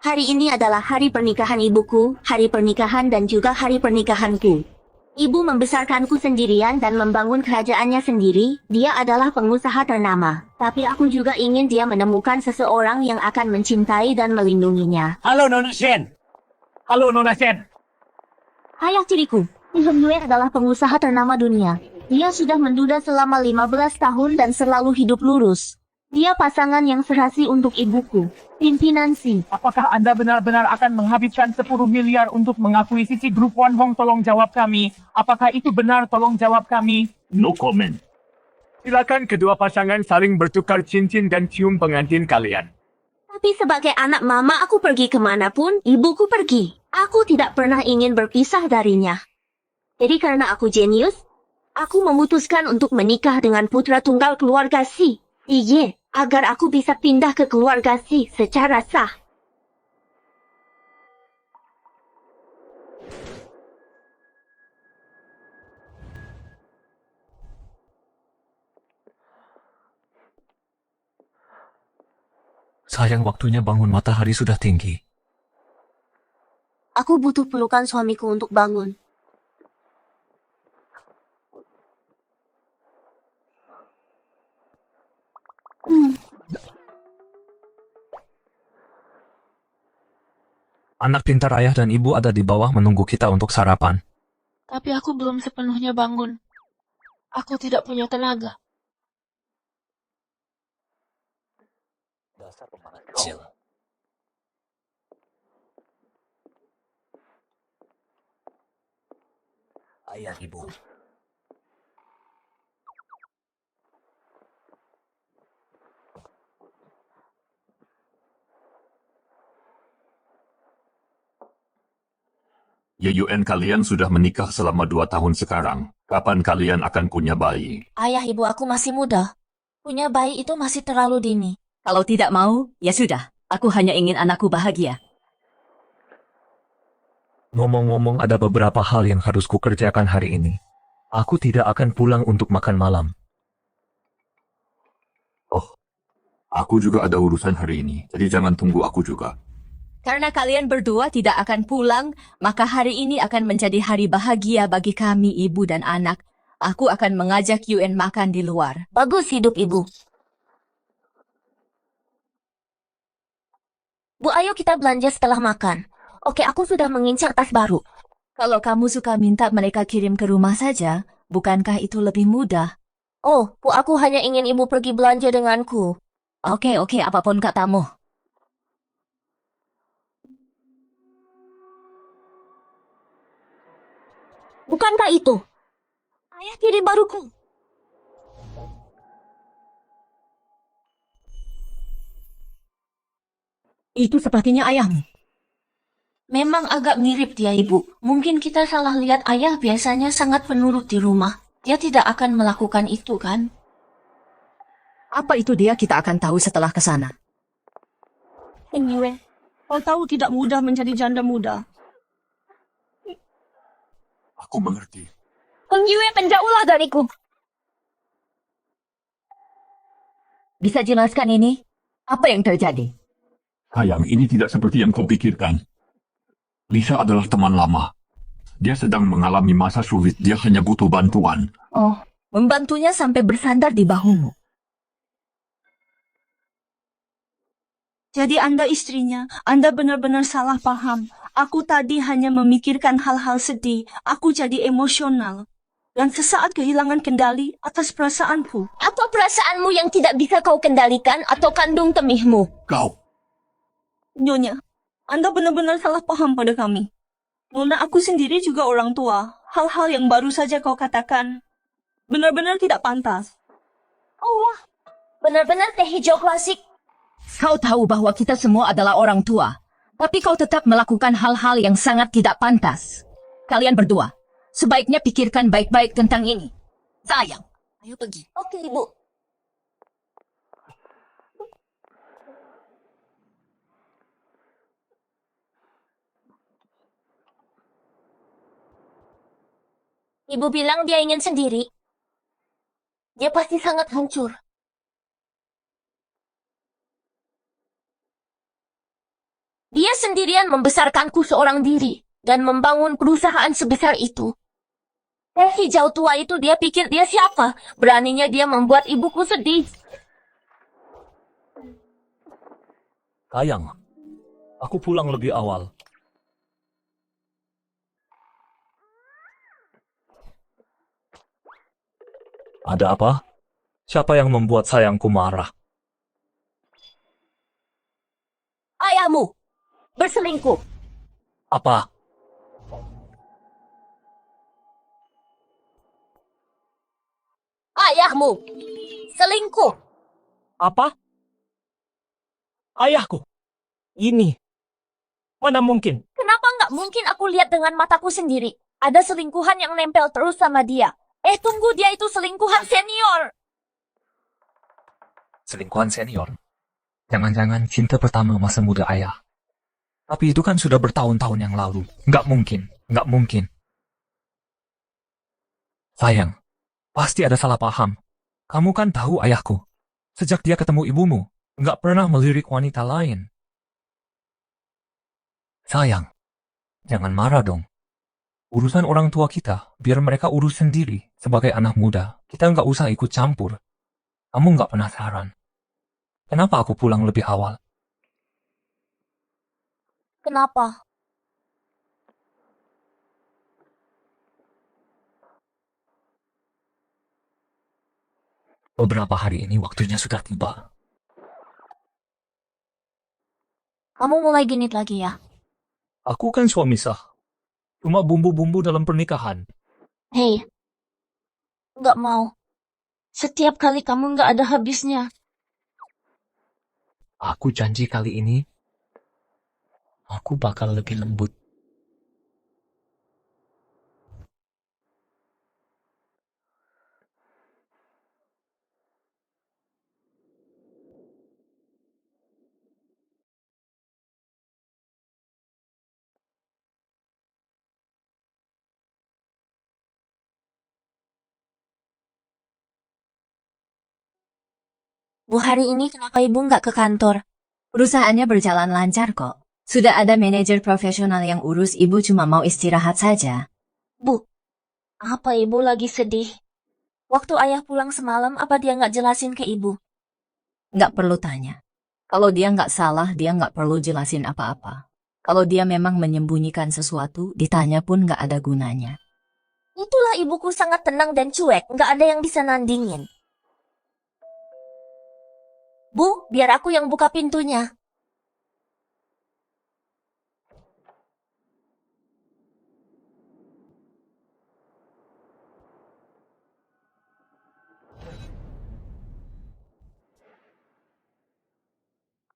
Hari ini adalah hari pernikahan ibuku, hari pernikahan dan juga hari pernikahanku. Ibu membesarkanku sendirian dan membangun kerajaannya sendiri. Dia adalah pengusaha ternama. Tapi aku juga ingin dia menemukan seseorang yang akan mencintai dan melindunginya. Halo Nona Shen. Halo Nona Shen. Ayah tiriku, Hong Yue adalah pengusaha ternama dunia. Dia sudah menduda selama 15 tahun dan selalu hidup lurus. Dia pasangan yang serasi untuk ibuku, pimpinan Si. Apakah Anda benar-benar akan menghabiskan 10 miliar untuk mengakuisisi grup Wan Hong? Tolong jawab kami. Apakah itu benar? Tolong jawab kami. No comment. Silakan kedua pasangan saling bertukar cincin dan cium pengantin kalian. Tapi sebagai anak mama aku pergi kemanapun, ibuku pergi. Aku tidak pernah ingin berpisah darinya. Jadi karena aku jenius, aku memutuskan untuk menikah dengan putra tunggal keluarga Si. Iya, agar aku bisa pindah ke keluarga Si secara sah. Sayang, waktunya bangun, matahari sudah tinggi. Aku butuh pelukan suamiku untuk bangun. Anak pintar, ayah dan ibu ada di bawah menunggu kita untuk sarapan. Tapi aku belum sepenuhnya bangun. Aku tidak punya tenaga. Dasar pemanas kecil. Ayah, ibu. Yun, kalian sudah menikah selama 2 tahun sekarang. Kapan kalian akan punya bayi? Ayah ibu aku masih muda. Punya bayi itu masih terlalu dini. Kalau tidak mau, ya sudah. Aku hanya ingin anakku bahagia. Ngomong-ngomong, ada beberapa hal yang harus kukerjakan hari ini. Aku tidak akan pulang untuk makan malam. Oh, aku juga ada urusan hari ini, jadi jangan tunggu aku juga. Karena kalian berdua tidak akan pulang, maka hari ini akan menjadi hari bahagia bagi kami, ibu dan anak. Aku akan mengajak Yuen makan di luar. Bagus hidup ibu. Bu, ayo kita belanja setelah makan. Oke, aku sudah mengincar tas baru. Kalau kamu suka minta mereka kirim ke rumah saja, bukankah itu lebih mudah? Oh, Bu, aku hanya ingin ibu pergi belanja denganku. Oke, apapun katamu. Bukankah itu ayah tiri baruku? Itu sepertinya ayahmu. Memang agak mirip dia, ibu. Mungkin kita salah lihat. Ayah biasanya sangat penurut di rumah. Dia tidak akan melakukan itu, kan? Apa itu dia, kita akan tahu setelah ke sana. Anyway, kau tahu tidak mudah menjadi janda muda. Aku mengerti. Hong Yue, menjauhlah dariku. Bisa jelaskan ini? Apa yang terjadi? Sayang, ini tidak seperti yang kau pikirkan. Lisa adalah teman lama. Dia sedang mengalami masa sulit, dia hanya butuh bantuan. Oh, membantunya sampai bersandar di bahumu. Jadi Anda istrinya, Anda benar-benar salah paham. Aku tadi hanya memikirkan hal-hal sedih. Aku jadi emosional. Dan sesaat kehilangan kendali atas perasaanku. Apa perasaanmu yang tidak bisa kau kendalikan atau kandung temihmu? Kau, Nyonya, Anda benar-benar salah paham pada kami. Nona, aku sendiri juga orang tua. Hal-hal yang baru saja kau katakan benar-benar tidak pantas. Oh, benar-benar teh hijau klasik. Kau tahu bahwa kita semua adalah orang tua, tapi kau tetap melakukan hal-hal yang sangat tidak pantas. Kalian berdua, sebaiknya pikirkan baik-baik tentang ini. Sayang, ayo pergi. Oke, ibu. Ibu bilang dia ingin sendiri. Dia pasti sangat hancur. Dia sendirian membesarkanku seorang diri dan membangun perusahaan sebesar itu. Teh hijau tua itu dia pikir dia siapa? Beraninya dia membuat ibuku sedih. Sayang, aku pulang lebih awal. Ada apa? Siapa yang membuat sayangku marah? Ayahmu berselingkuh. Apa? Ayahmu selingkuh. Apa? Ayahku? Ini? Mana mungkin? Kenapa nggak mungkin aku lihat dengan mataku sendiri? Ada selingkuhan yang nempel terus sama dia. Tunggu, dia itu selingkuhan senior. Selingkuhan senior? Jangan-jangan cinta pertama masa muda ayah. Tapi itu kan sudah bertahun-tahun yang lalu. Nggak mungkin. Nggak mungkin. Sayang, pasti ada salah paham. Kamu kan tahu ayahku. Sejak dia ketemu ibumu, nggak pernah melirik wanita lain. Sayang, jangan marah dong. Urusan orang tua kita, biar mereka urus sendiri. Sebagai anak muda, kita nggak usah ikut campur. Kamu nggak penasaran? Kenapa aku pulang lebih awal? Kenapa? Beberapa hari ini waktunya sudah tiba. Kamu mulai genit lagi ya? Aku kan suami sah. Cuma bumbu-bumbu dalam pernikahan. Hei, nggak mau. Setiap kali kamu nggak ada habisnya. Aku janji kali ini, aku bakal lebih lembut. Bu, hari ini kenapa ibu nggak ke kantor? Perusahaannya berjalan lancar kok. Sudah ada manajer profesional yang urus, ibu cuma mau istirahat saja. Bu, apa ibu lagi sedih? Waktu ayah pulang semalam, apa dia nggak jelasin ke ibu? Nggak perlu tanya. Kalau dia nggak salah, dia nggak perlu jelasin apa-apa. Kalau dia memang menyembunyikan sesuatu, ditanya pun nggak ada gunanya. Itulah ibuku sangat tenang dan cuek, nggak ada yang bisa nandingin. Bu, biar aku yang buka pintunya.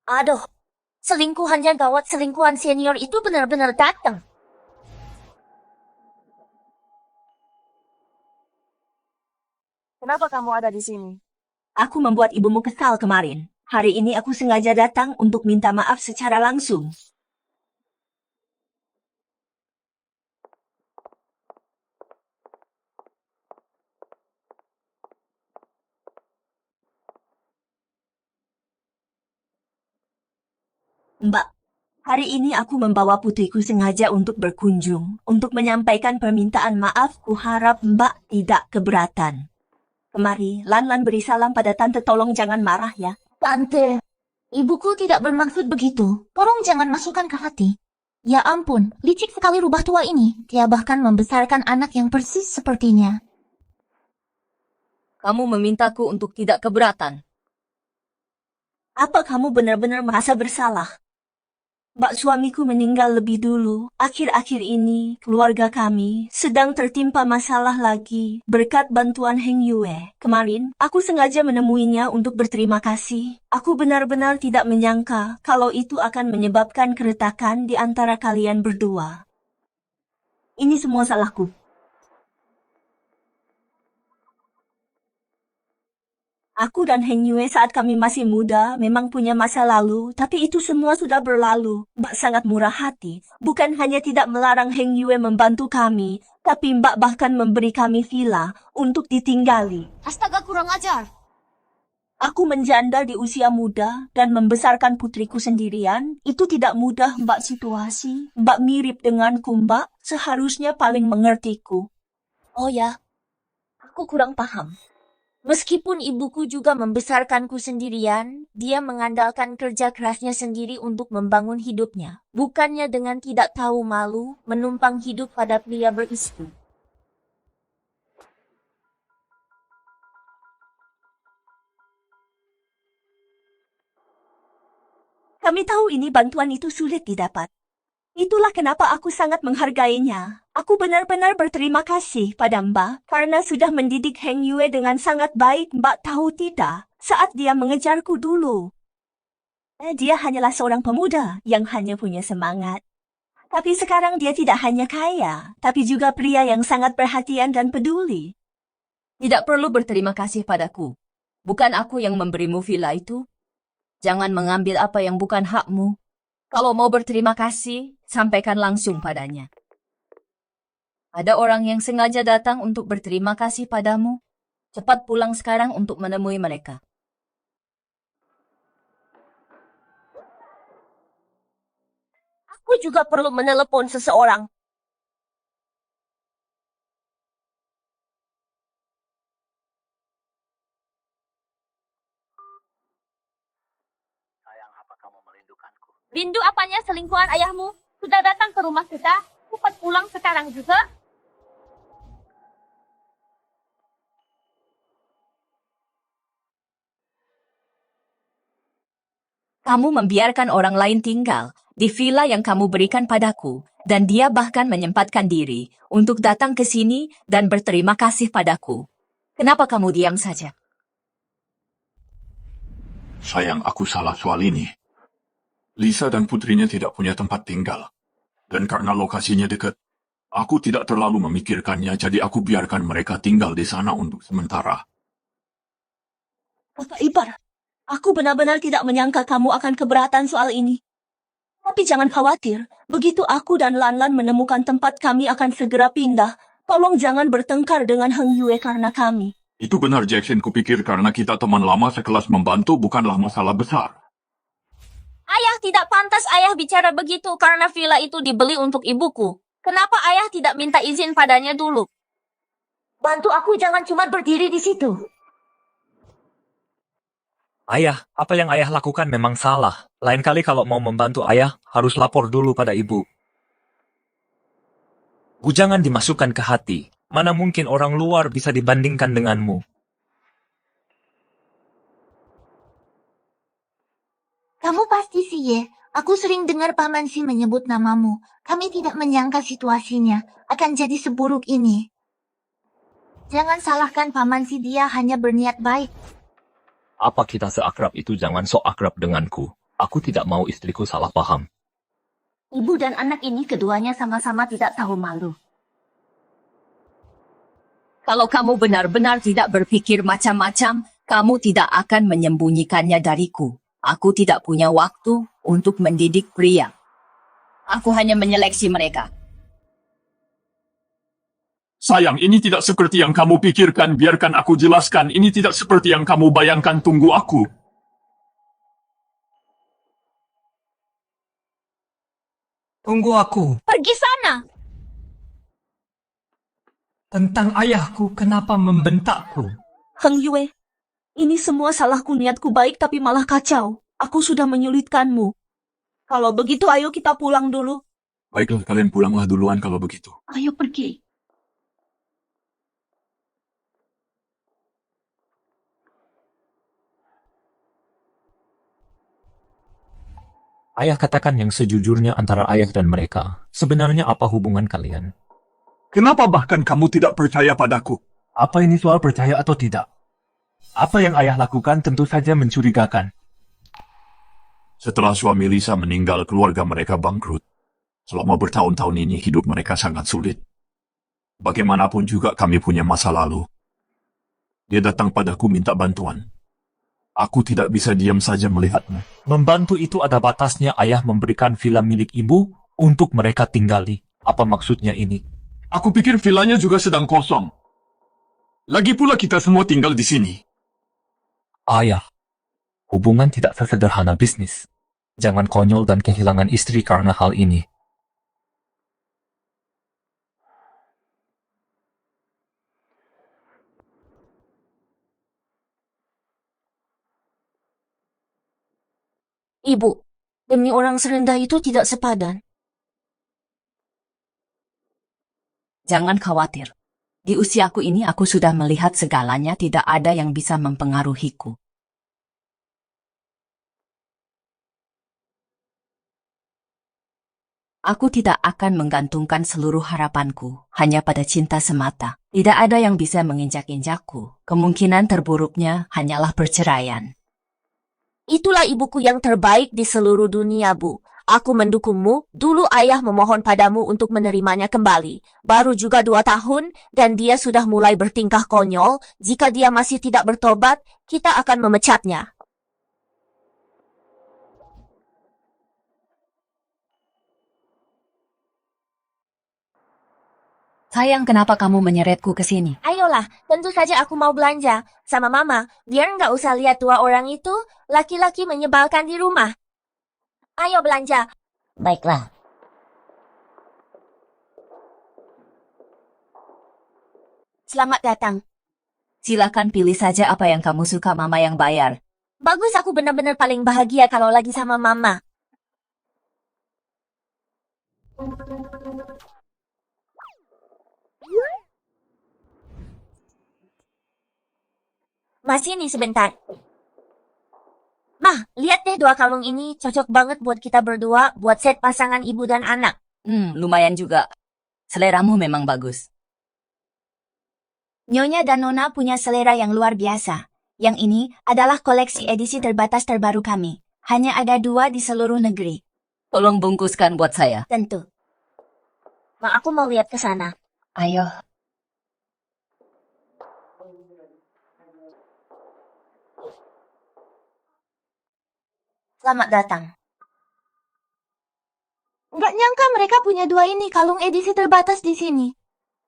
Aduh, selingkuhannya gawat, selingkuhan senior itu benar-benar datang. Kenapa kamu ada di sini? Aku membuat ibumu kesal kemarin. Hari ini aku sengaja datang untuk minta maaf secara langsung. Mbak, hari ini aku membawa putriku sengaja untuk berkunjung, untuk menyampaikan permintaan maaf. Kuharap Mbak tidak keberatan. Kemari, Lan beri salam pada tante, tolong jangan marah ya. Tante, ibuku tidak bermaksud begitu. Tolong jangan masukkan ke hati. Ya ampun, licik sekali rubah tua ini. Dia bahkan membesarkan anak yang persis sepertinya. Kamu memintaku untuk tidak keberatan. Apa kamu benar-benar merasa bersalah? Mbak, suamiku meninggal lebih dulu. Akhir-akhir ini, keluarga kami sedang tertimpa masalah lagi berkat bantuan Heng Yue. Kemarin, aku sengaja menemuinya untuk berterima kasih. Aku benar-benar tidak menyangka kalau itu akan menyebabkan keretakan di antara kalian berdua. Ini semua salahku. Aku dan Heng Yue saat kami masih muda memang punya masa lalu, tapi itu semua sudah berlalu. Mbak sangat murah hati. Bukan hanya tidak melarang Heng Yue membantu kami, tapi Mbak bahkan memberi kami villa untuk ditinggali. Astaga, kurang ajar. Aku menjanda di usia muda dan membesarkan putriku sendirian. Itu tidak mudah, Mbak situasi. Mbak mirip denganku, Mbak. Seharusnya paling mengertiku. Oh ya, aku kurang paham. Meskipun ibuku juga membesarkanku sendirian, dia mengandalkan kerja kerasnya sendiri untuk membangun hidupnya. Bukannya dengan tidak tahu malu, menumpang hidup pada pria beristri. Kami tahu ini bantuan itu sulit didapat. Itulah kenapa aku sangat menghargainya. Aku benar-benar berterima kasih pada Mbak karena sudah mendidik Heng Yue dengan sangat baik. Mbak tahu tidak, saat dia mengejarku dulu. Dia hanyalah seorang pemuda yang hanya punya semangat. Tapi sekarang dia tidak hanya kaya, tapi juga pria yang sangat perhatian dan peduli. Tidak perlu berterima kasih padaku. Bukan aku yang memberimu villa itu. Jangan mengambil apa yang bukan hakmu. Kalau mau berterima kasih, sampaikan langsung padanya. Ada orang yang sengaja datang untuk berterima kasih padamu. Cepat pulang sekarang untuk menemui mereka. Aku juga perlu menelepon seseorang. Rindu apanya selingkuhan ayahmu? Sudah datang ke rumah kita? Cepat pulang sekarang juga. Kamu membiarkan orang lain tinggal di villa yang kamu berikan padaku, dan dia bahkan menyempatkan diri untuk datang ke sini dan berterima kasih padaku. Kenapa kamu diam saja? Sayang, aku salah soal ini. Lisa dan putrinya tidak punya tempat tinggal. Dan karena lokasinya dekat, aku tidak terlalu memikirkannya, jadi aku biarkan mereka tinggal di sana untuk sementara. Kakak ipar, aku benar-benar tidak menyangka kamu akan keberatan soal ini. Tapi jangan khawatir, begitu aku dan Lanlan menemukan tempat kami akan segera pindah. Tolong jangan bertengkar dengan Heng Yue karena kami. Itu benar, Jackson. Kupikir karena kita teman lama sekelas membantu bukanlah masalah besar. Ayah, tidak pantas ayah bicara begitu karena villa itu dibeli untuk ibuku. Kenapa ayah tidak minta izin padanya dulu? Bantu aku, jangan cuma berdiri di situ. Ayah, apa yang ayah lakukan memang salah. Lain kali kalau mau membantu ayah, harus lapor dulu pada ibu. Jangan dimasukkan ke hati. Mana mungkin orang luar bisa dibandingkan denganmu. Kamu pasti sih, Ye. Aku sering dengar Paman Si menyebut namamu. Kami tidak menyangka situasinya akan jadi seburuk ini. Jangan salahkan Paman Si, dia hanya berniat baik. Apa kita seakrab itu jangan sok akrab denganku. Aku tidak mau istriku salah paham. Ibu dan anak ini keduanya sama-sama tidak tahu malu. Kalau kamu benar-benar tidak berpikir macam-macam, kamu tidak akan menyembunyikannya dariku. Aku tidak punya waktu untuk mendidik pria. Aku hanya menyeleksi mereka. Sayang, ini tidak seperti yang kamu pikirkan. Biarkan aku jelaskan. Ini tidak seperti yang kamu bayangkan. Tunggu aku. Tunggu aku. Pergi sana! Tentang ayahku, kenapa membentakku? Heng Yue, ini semua salahku, niatku baik tapi malah kacau. Aku sudah menyulitkanmu. Kalau begitu ayo kita pulang dulu. Baiklah, kalian pulanglah duluan kalau begitu. Ayo pergi. Ayah katakan yang sejujurnya antara ayah dan mereka. Sebenarnya apa hubungan kalian? Kenapa bahkan kamu tidak percaya padaku? Apa ini soal percaya atau tidak? Apa yang ayah lakukan tentu saja mencurigakan. Setelah suami Lisa meninggal, keluarga mereka bangkrut. Selama bertahun-tahun ini hidup mereka sangat sulit. Bagaimanapun juga kami punya masa lalu. Dia datang padaku minta bantuan. Aku tidak bisa diam saja melihatnya. Membantu itu ada batasnya. Ayah memberikan villa milik ibu untuk mereka tinggali. Apa maksudnya ini? Aku pikir villanya juga sedang kosong. Lagi pula kita semua tinggal di sini. Ayah, Hubungan tidak sesederhana bisnis. Jangan konyol dan kehilangan istri karena hal ini. Ibu, demi orang serendah itu tidak sepadan. Jangan khawatir. Di usiaku ini aku sudah melihat segalanya, tidak ada yang bisa mempengaruhiku. Aku tidak akan menggantungkan seluruh harapanku hanya pada cinta semata. Tidak ada yang bisa menginjak-injakku. Kemungkinan terburuknya hanyalah perceraian. Itulah ibuku yang terbaik di seluruh dunia, Bu. Aku mendukungmu. Dulu ayah memohon padamu untuk menerimanya kembali. Baru juga 2 tahun dan dia sudah mulai bertingkah konyol. Jika dia masih tidak bertobat, kita akan memecatnya. Sayang, kenapa kamu menyeretku ke sini? Ayolah, tentu saja aku mau belanja sama Mama. Biar nggak usah lihat 2 orang itu, laki-laki menyebalkan di rumah. Ayo belanja. Baiklah. Selamat datang. Silakan pilih saja apa yang kamu suka, Mama yang bayar. Bagus, aku benar-benar paling bahagia kalau lagi sama Mama. Masih nih sebentar. Mah, lihat deh 2 kalung ini. Cocok banget buat kita berdua, buat set pasangan ibu dan anak. Lumayan juga. Seleramu memang bagus. Nyonya dan Nona punya selera yang luar biasa. Yang ini adalah koleksi edisi terbatas terbaru kami. Hanya ada 2 di seluruh negeri. Tolong bungkuskan buat saya. Tentu. Ma, aku mau lihat ke sana. Ayo. Selamat datang. Nggak nyangka mereka punya 2 ini kalung edisi terbatas di sini.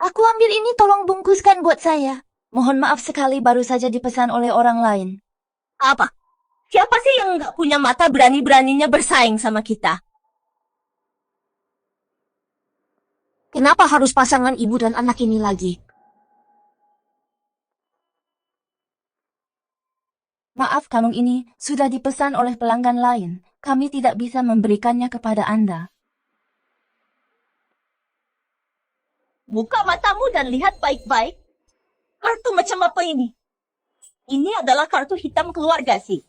Aku ambil ini, tolong bungkuskan buat saya. Mohon maaf sekali, baru saja dipesan oleh orang lain. Apa? Siapa sih yang nggak punya mata berani-beraninya bersaing sama kita? Kenapa harus pasangan ibu dan anak ini lagi? Maaf, kalung ini sudah dipesan oleh pelanggan lain. Kami tidak bisa memberikannya kepada Anda. Buka matamu dan lihat baik-baik. Kartu macam apa ini? Ini adalah kartu hitam keluarga sih.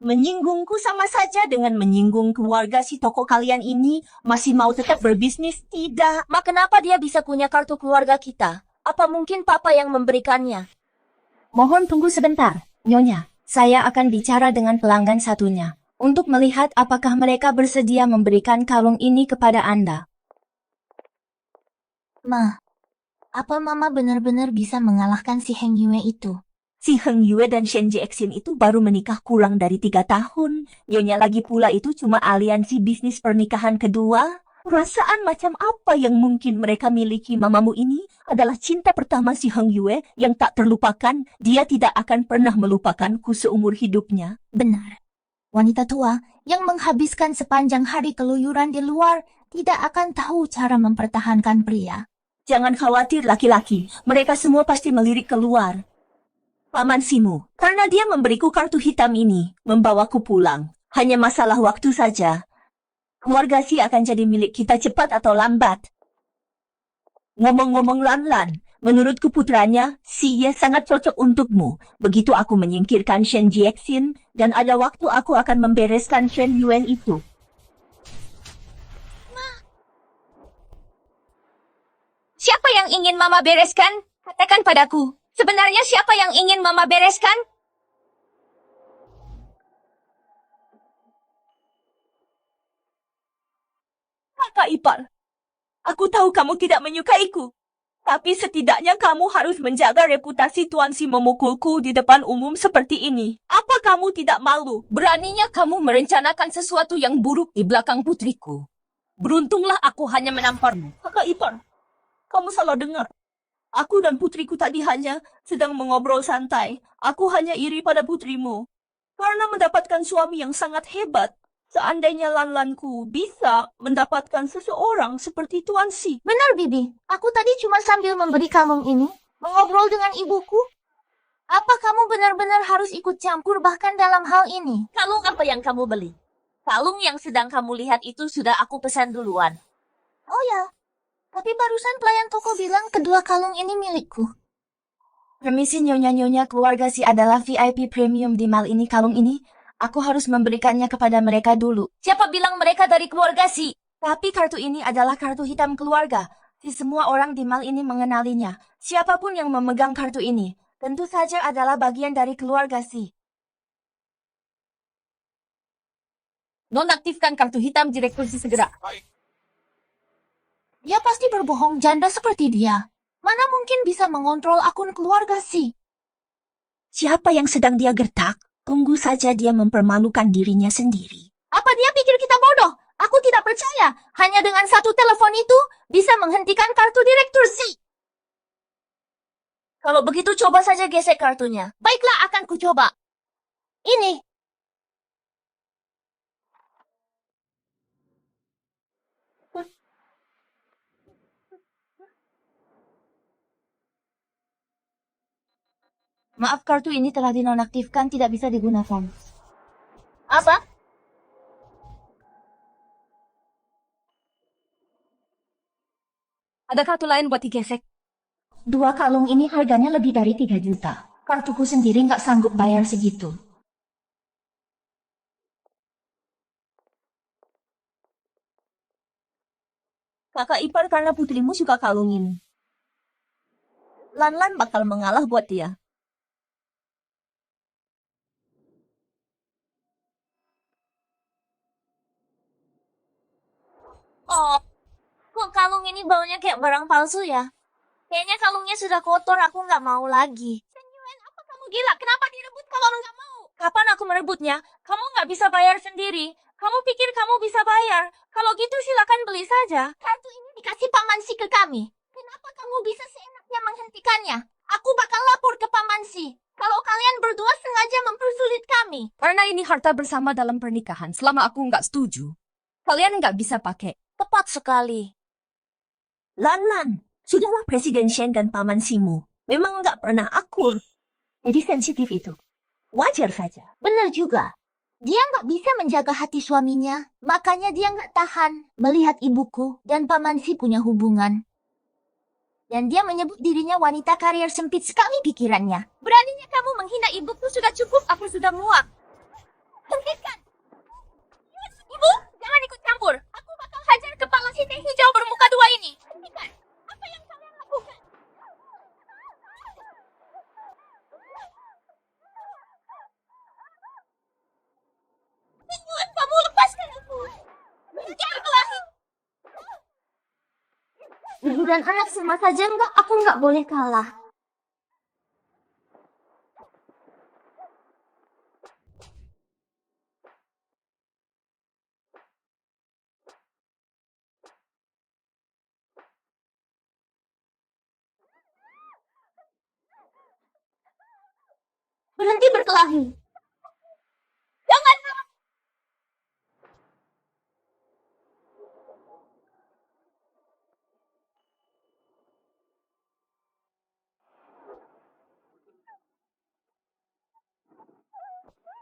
Menyinggungku sama saja dengan menyinggung keluarga si toko kalian ini. Masih mau tetap berbisnis? Tidak. Ma, kenapa dia bisa punya kartu keluarga kita? Apa mungkin papa yang memberikannya? Mohon tunggu sebentar, Nyonya. Saya akan bicara dengan pelanggan satunya untuk melihat apakah mereka bersedia memberikan kalung ini kepada Anda. Ma, apa Mama benar-benar bisa mengalahkan si Heng Yue itu? Si Heng Yue dan Shen Jiexin itu baru menikah kurang dari 3 tahun. Nyonya lagi pula itu cuma aliansi bisnis pernikahan kedua. Perasaan macam apa yang mungkin mereka miliki? Mamamu ini adalah cinta pertama si Heng Yue yang tak terlupakan. Dia tidak akan pernah melupakanku seumur hidupnya. Benar. Wanita tua yang menghabiskan sepanjang hari keluyuran di luar tidak akan tahu cara mempertahankan pria. Jangan khawatir laki-laki, mereka semua pasti melirik keluar. Paman Simu, karena dia memberiku kartu hitam ini, membawaku pulang. Hanya masalah waktu saja. Keluarga Si akan jadi milik kita cepat atau lambat. Ngomong-ngomong Lan, menurutku putranya, Si Ye sangat cocok untukmu. Begitu aku menyingkirkan Shen Jiexin, dan ada waktu aku akan membereskan Shen Yuen itu. Siapa yang ingin Mama bereskan? Katakan padaku. Sebenarnya siapa yang ingin Mama bereskan? Kakak ipar, aku tahu kamu tidak menyukaiku. Tapi setidaknya kamu harus menjaga reputasi Tuan Si memukulku di depan umum seperti ini. Apa kamu tidak malu? Beraninya kamu merencanakan sesuatu yang buruk di belakang putriku. Beruntunglah aku hanya menamparmu. Kakak ipar, kamu salah dengar. Aku dan putriku tadi hanya sedang mengobrol santai. Aku hanya iri pada putrimu. Karena mendapatkan suami yang sangat hebat. Seandainya Lanlanku bisa mendapatkan seseorang seperti Tuan Si. Benar, Bibi. Aku tadi cuma sambil memberi kalung ini, mengobrol dengan ibuku. Apa kamu benar-benar harus ikut campur bahkan dalam hal ini? Kalung apa yang kamu beli? Kalung yang sedang kamu lihat itu sudah aku pesan duluan. Oh ya, tapi barusan pelayan toko bilang kedua kalung ini milikku. Permisi nyonya-nyonya, keluarga Si adalah VIP premium di mal ini. Kalung ini, aku harus memberikannya kepada mereka dulu. Siapa bilang mereka dari keluarga Si? Tapi kartu ini adalah kartu hitam keluarga. Si semua orang di mal ini mengenalinya. Siapapun yang memegang kartu ini, tentu saja adalah bagian dari keluarga Si. Nonaktifkan kartu hitam Direktur Si segera. Dia pasti berbohong janda seperti dia. Mana mungkin bisa mengontrol akun keluarga Si? Siapa yang sedang dia gertak? Tunggu saja dia mempermalukan dirinya sendiri. Apa dia pikir kita bodoh? Aku tidak percaya. Hanya dengan satu telepon itu bisa menghentikan kartu Direktur Si. Kalau begitu coba saja gesek kartunya. Baiklah, akan kucoba. Ini. Maaf, kartu ini telah dinonaktifkan, tidak bisa digunakan. Apa? Ada kartu lain buat digesek? Dua kalung ini harganya lebih dari 3 juta. Kartuku sendiri nggak sanggup bayar segitu. Kakak ipar karena putrimu suka kalung ini. Lanlan bakal mengalah buat dia. Oh, kok kalung ini baunya kayak barang palsu ya? Kayaknya kalungnya sudah kotor, aku nggak mau lagi. Senyuan, apa kamu gila? Kenapa direbut kalau nggak mau? Kapan aku merebutnya? Kamu nggak bisa bayar sendiri. Kamu pikir kamu bisa bayar? Kalau gitu silakan beli saja. Kartu ini dikasih Pak Mansi ke kami. Kenapa kamu bisa seenaknya menghentikannya? Aku bakal lapor ke Pak Mansi. Kalau kalian berdua sengaja mempersulit kami. Karena ini harta bersama dalam pernikahan. Selama aku nggak setuju, kalian nggak bisa pakai. Tepat sekali. Lanlan, sudahlah Presiden Shen dan Paman Simu. Memang nggak pernah akur. Jadi sensitif itu. Wajar saja. Benar juga. Dia nggak bisa menjaga hati suaminya. Makanya dia nggak tahan melihat ibuku dan Pak Mansi punya hubungan. Dan dia menyebut dirinya wanita karier sempit sekali pikirannya. Beraninya kamu menghina ibuku, sudah cukup, aku sudah muak. Hentikan! Ibu, jangan ikut campur. Aku bakal hajar kepala si teh hijau bermuka dua ini. Hentikan! Apa yang kalian lakukan? Tujuan kamu lepaskan aku. Jangan kelahi. Ibu dan anak sama saja enggak, aku nggak boleh kalah. Berhenti berkelahi. Jangan.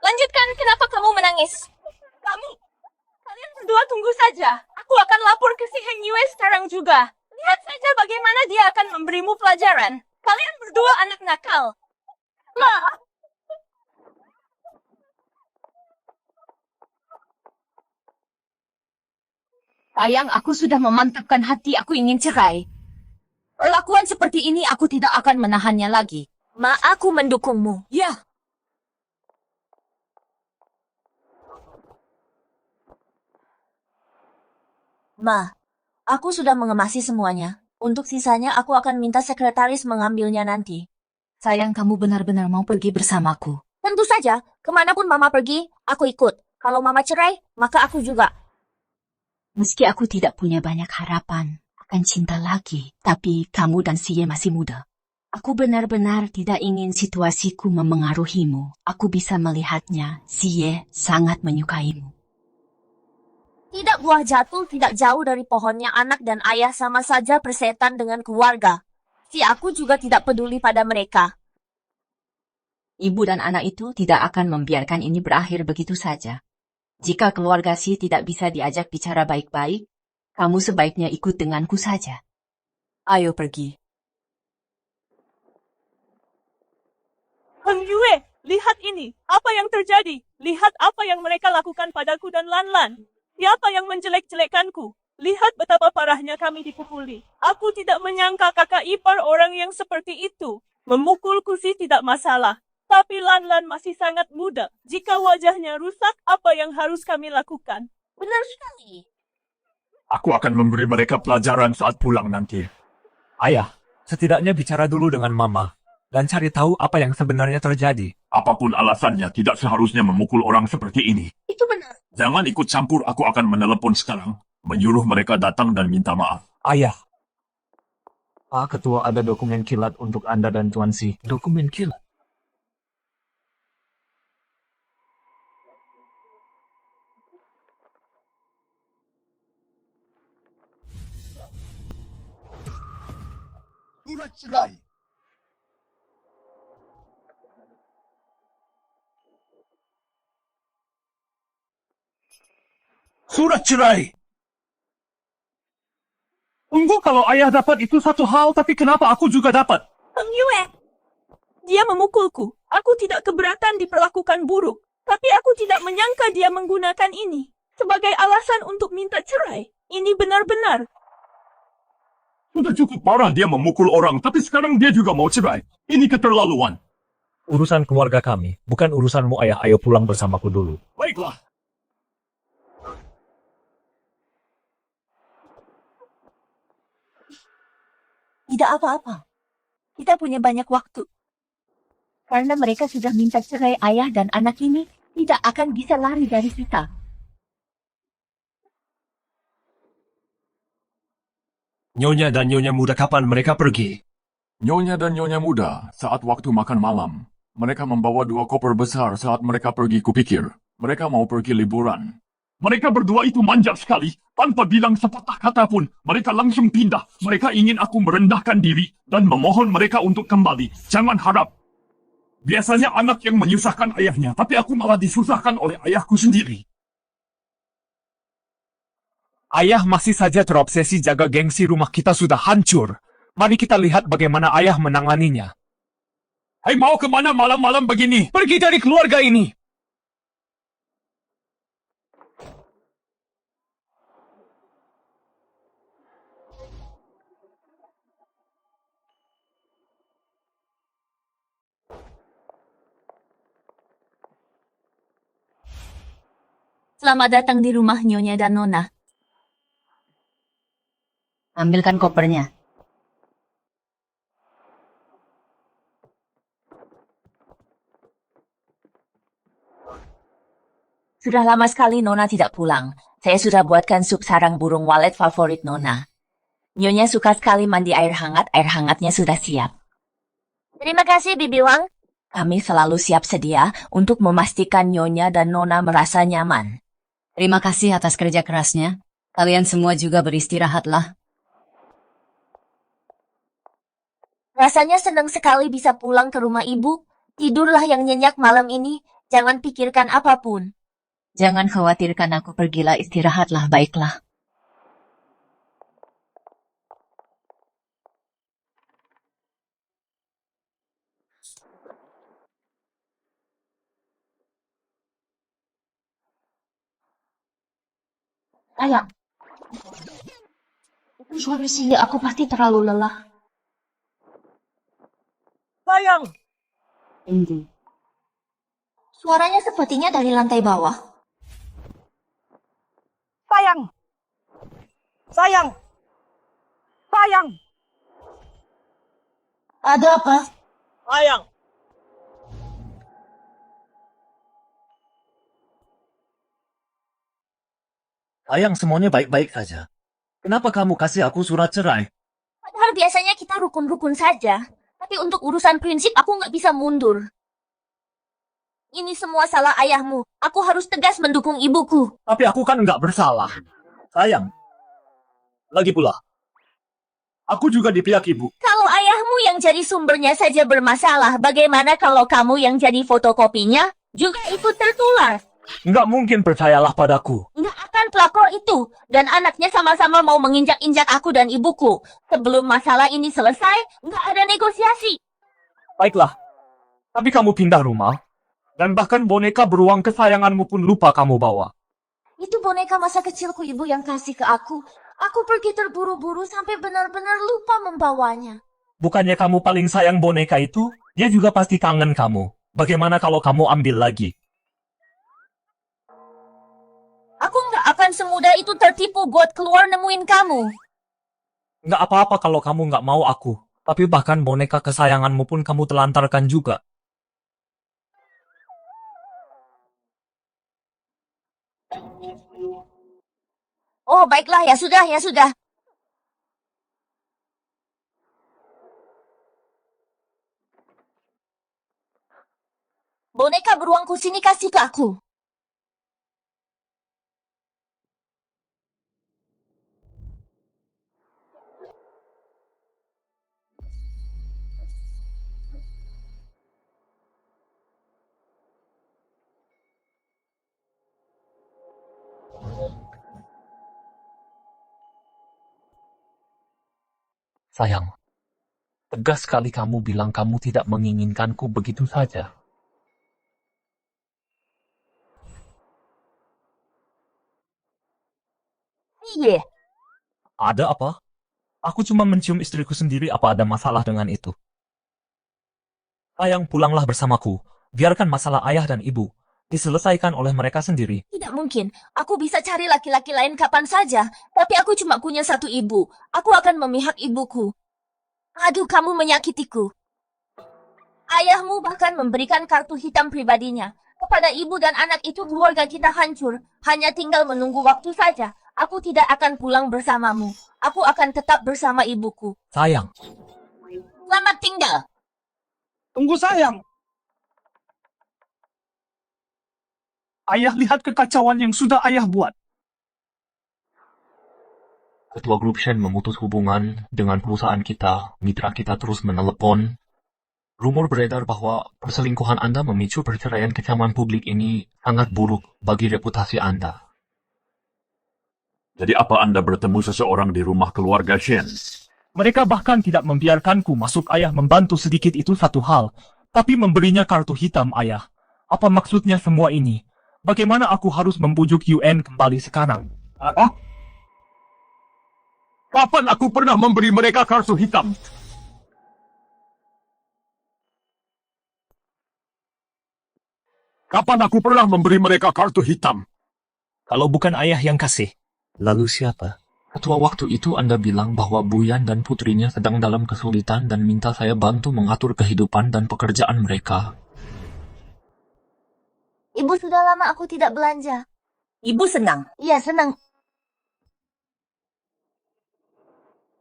Lanjutkan, kenapa kamu menangis? Kalian berdua tunggu saja. Aku akan lapor ke si Heng Yue sekarang juga. Lihat saja bagaimana dia akan memberimu pelajaran. Kalian berdua anak nakal. Ma. Sayang, aku sudah memantapkan hati, aku ingin cerai. Perlakuan seperti ini aku tidak akan menahannya lagi. Ma, aku mendukungmu. Ya, Ma, aku sudah mengemasi semuanya. Untuk sisanya aku akan minta sekretaris mengambilnya nanti. sayang kamu benar-benar mau pergi bersamaku. Tentu saja, kemanapun Mama pergi, aku ikut. Kalau Mama cerai, maka aku juga. Meski aku tidak punya banyak harapan akan cinta lagi, tapi kamu dan Siye masih muda. Aku benar-benar tidak ingin situasiku memengaruhimu. Aku bisa melihatnya, Zie sangat menyukaimu. Tidak buah jatuh tidak jauh dari pohonnya anak dan ayah sama saja persetan dengan keluarga. Si aku juga tidak peduli pada mereka. Ibu dan anak itu tidak akan membiarkan ini berakhir begitu saja. Jika keluarga Si tidak bisa diajak bicara baik-baik, kamu sebaiknya ikut denganku saja. Ayo pergi. Heng Yue, lihat ini. Apa yang terjadi? Lihat apa yang mereka lakukan padaku dan Lan Lan. Siapa yang menjelek-jelekkanku? Lihat betapa parahnya kami dipukuli. Aku tidak menyangka kakak ipar orang yang seperti itu. Memukulku sih tidak masalah. Tapi Lan Lan masih sangat muda. Jika wajahnya rusak, apa yang harus kami lakukan? Benar sekali. Aku akan memberi mereka pelajaran saat pulang nanti. Ayah, setidaknya bicara dulu dengan Mama dan cari tahu apa yang sebenarnya terjadi. Apapun alasannya, tidak seharusnya memukul orang seperti ini. Itu benar. Jangan ikut campur, aku akan menelepon sekarang. Menyuruh mereka datang dan minta maaf. Ayah. Pak Ketua, ada dokumen kilat untuk Anda dan Tuan Si. Dokumen kilat? Surat cerai. Surat cerai. Tunggu, kalau ayah dapat itu satu hal, tapi kenapa aku juga dapat? Heng Yue, dia memukulku. Aku tidak keberatan diperlakukan buruk. Tapi aku tidak menyangka dia menggunakan ini sebagai alasan untuk minta cerai. Ini benar-benar. Sudah cukup parah dia memukul orang, tapi sekarang dia juga mau cerai. Ini keterlaluan. Urusan keluarga kami, bukan urusanmu ayah. Ayo pulang bersamaku dulu. Baiklah. Tidak apa-apa. Kita punya banyak waktu. Karena mereka sudah minta cerai ayah dan anak ini, tidak akan bisa lari dari kita. Nyonya dan Nyonya Muda, kapan mereka pergi? Nyonya dan Nyonya Muda, saat waktu makan malam. Mereka membawa 2 koper besar saat mereka pergi. Kupikir mereka mau pergi liburan. Mereka berdua itu manja sekali. Tanpa bilang sepatah kata pun, mereka langsung pindah. Mereka ingin aku merendahkan diri dan memohon mereka untuk kembali. Jangan harap. Biasanya anak yang menyusahkan ayahnya, tapi aku malah disusahkan oleh ayahku sendiri. Ayah masih saja terobsesi jaga gengsi rumah kita sudah hancur. Mari kita lihat bagaimana ayah menanganinya. Hei, mau kemana malam-malam begini? Pergi dari keluarga ini! Selamat datang di rumah Nyonya dan Nona. Ambilkan kopernya. Sudah lama sekali Nona tidak pulang. Saya sudah buatkan sup sarang burung walet favorit Nona. Nyonya suka sekali mandi air hangatnya sudah siap. Terima kasih, Bibi Wang. Kami selalu siap sedia untuk memastikan Nyonya dan Nona merasa nyaman. Terima kasih atas kerja kerasnya. Kalian semua juga beristirahatlah. Rasanya senang sekali bisa pulang ke rumah ibu. Tidurlah yang nyenyak malam ini. Jangan pikirkan apapun. Jangan khawatirkan aku, pergilah istirahatlah, baiklah. Ayah. Itu suara sih, aku pasti terlalu lelah. Sayang, Suaranya sepertinya dari lantai bawah. sayang, sayang, sayang, Ada apa? sayang. Sayang, semuanya baik-baik saja. Kenapa kamu kasih aku surat cerai? Padahal biasanya kita rukun-rukun saja. Tapi untuk urusan prinsip aku nggak bisa mundur. Ini semua salah ayahmu. Aku harus tegas mendukung ibuku. Tapi aku kan nggak bersalah. Sayang. Lagi pula, aku juga di pihak ibu. Kalau ayahmu yang jadi sumbernya saja bermasalah, bagaimana kalau kamu yang jadi fotokopinya juga ikut tertular? Nggak mungkin percayalah padaku. Nggak akan pelakor itu. Dan anaknya sama-sama mau menginjak-injak aku dan ibuku. Sebelum masalah ini selesai, nggak ada negosiasi. Baiklah. Tapi kamu pindah rumah. Dan bahkan boneka beruang kesayanganmu pun lupa kamu bawa. Itu boneka masa kecilku ibu yang kasih ke aku. Aku pergi terburu-buru sampai benar-benar lupa membawanya. Bukannya kamu paling sayang boneka itu? Dia juga pasti kangen kamu. Bagaimana kalau kamu ambil lagi? Aku nggak akan semudah itu tertipu buat keluar nemuin kamu. Nggak apa-apa kalau kamu nggak mau aku. Tapi bahkan boneka kesayanganmu pun kamu telantarkan juga. Oh, baiklah, ya sudah, ya sudah. Boneka beruangku sini kasih ke aku. Sayang, tegas sekali kamu bilang kamu tidak menginginkanku begitu saja. Iya. Ada apa? Aku cuma mencium istriku sendiri, apa ada masalah dengan itu? Sayang, pulanglah bersamaku. Biarkan masalah ayah dan ibu diselesaikan oleh mereka sendiri. Tidak mungkin. Aku bisa cari laki-laki lain kapan saja. Tapi aku cuma punya satu ibu. Aku akan memihak ibuku. Aduh, kamu menyakitiku. Ayahmu bahkan memberikan kartu hitam pribadinya. Kepada ibu dan anak itu keluarga kita hancur. Hanya tinggal menunggu waktu saja. Aku tidak akan pulang bersamamu. Aku akan tetap bersama ibuku. Sayang, Selamat tinggal. Tunggu sayang. Ayah lihat kekacauan yang sudah ayah buat. Ketua grup Shen memutus hubungan dengan perusahaan kita. Mitra kita terus menelepon. Rumor beredar bahwa perselingkuhan Anda memicu perceraian. Kecaman publik ini sangat buruk bagi reputasi Anda. Jadi apa Anda bertemu seseorang di rumah keluarga Shen? Mereka bahkan tidak membiarkanku masuk. Ayah membantu sedikit itu satu hal, tapi memberinya kartu hitam ayah. Apa maksudnya semua ini? Bagaimana aku harus membujuk UN kembali sekarang? Apa? Kapan aku pernah memberi mereka kartu hitam? Kapan aku pernah memberi mereka kartu hitam? Kalau bukan ayah yang kasih, lalu siapa? Ketua, waktu itu Anda bilang bahwa Buyan dan putrinya sedang dalam kesulitan dan minta saya bantu mengatur kehidupan dan pekerjaan mereka. Ibu, sudah lama aku tidak belanja. Ibu senang. Iya, senang.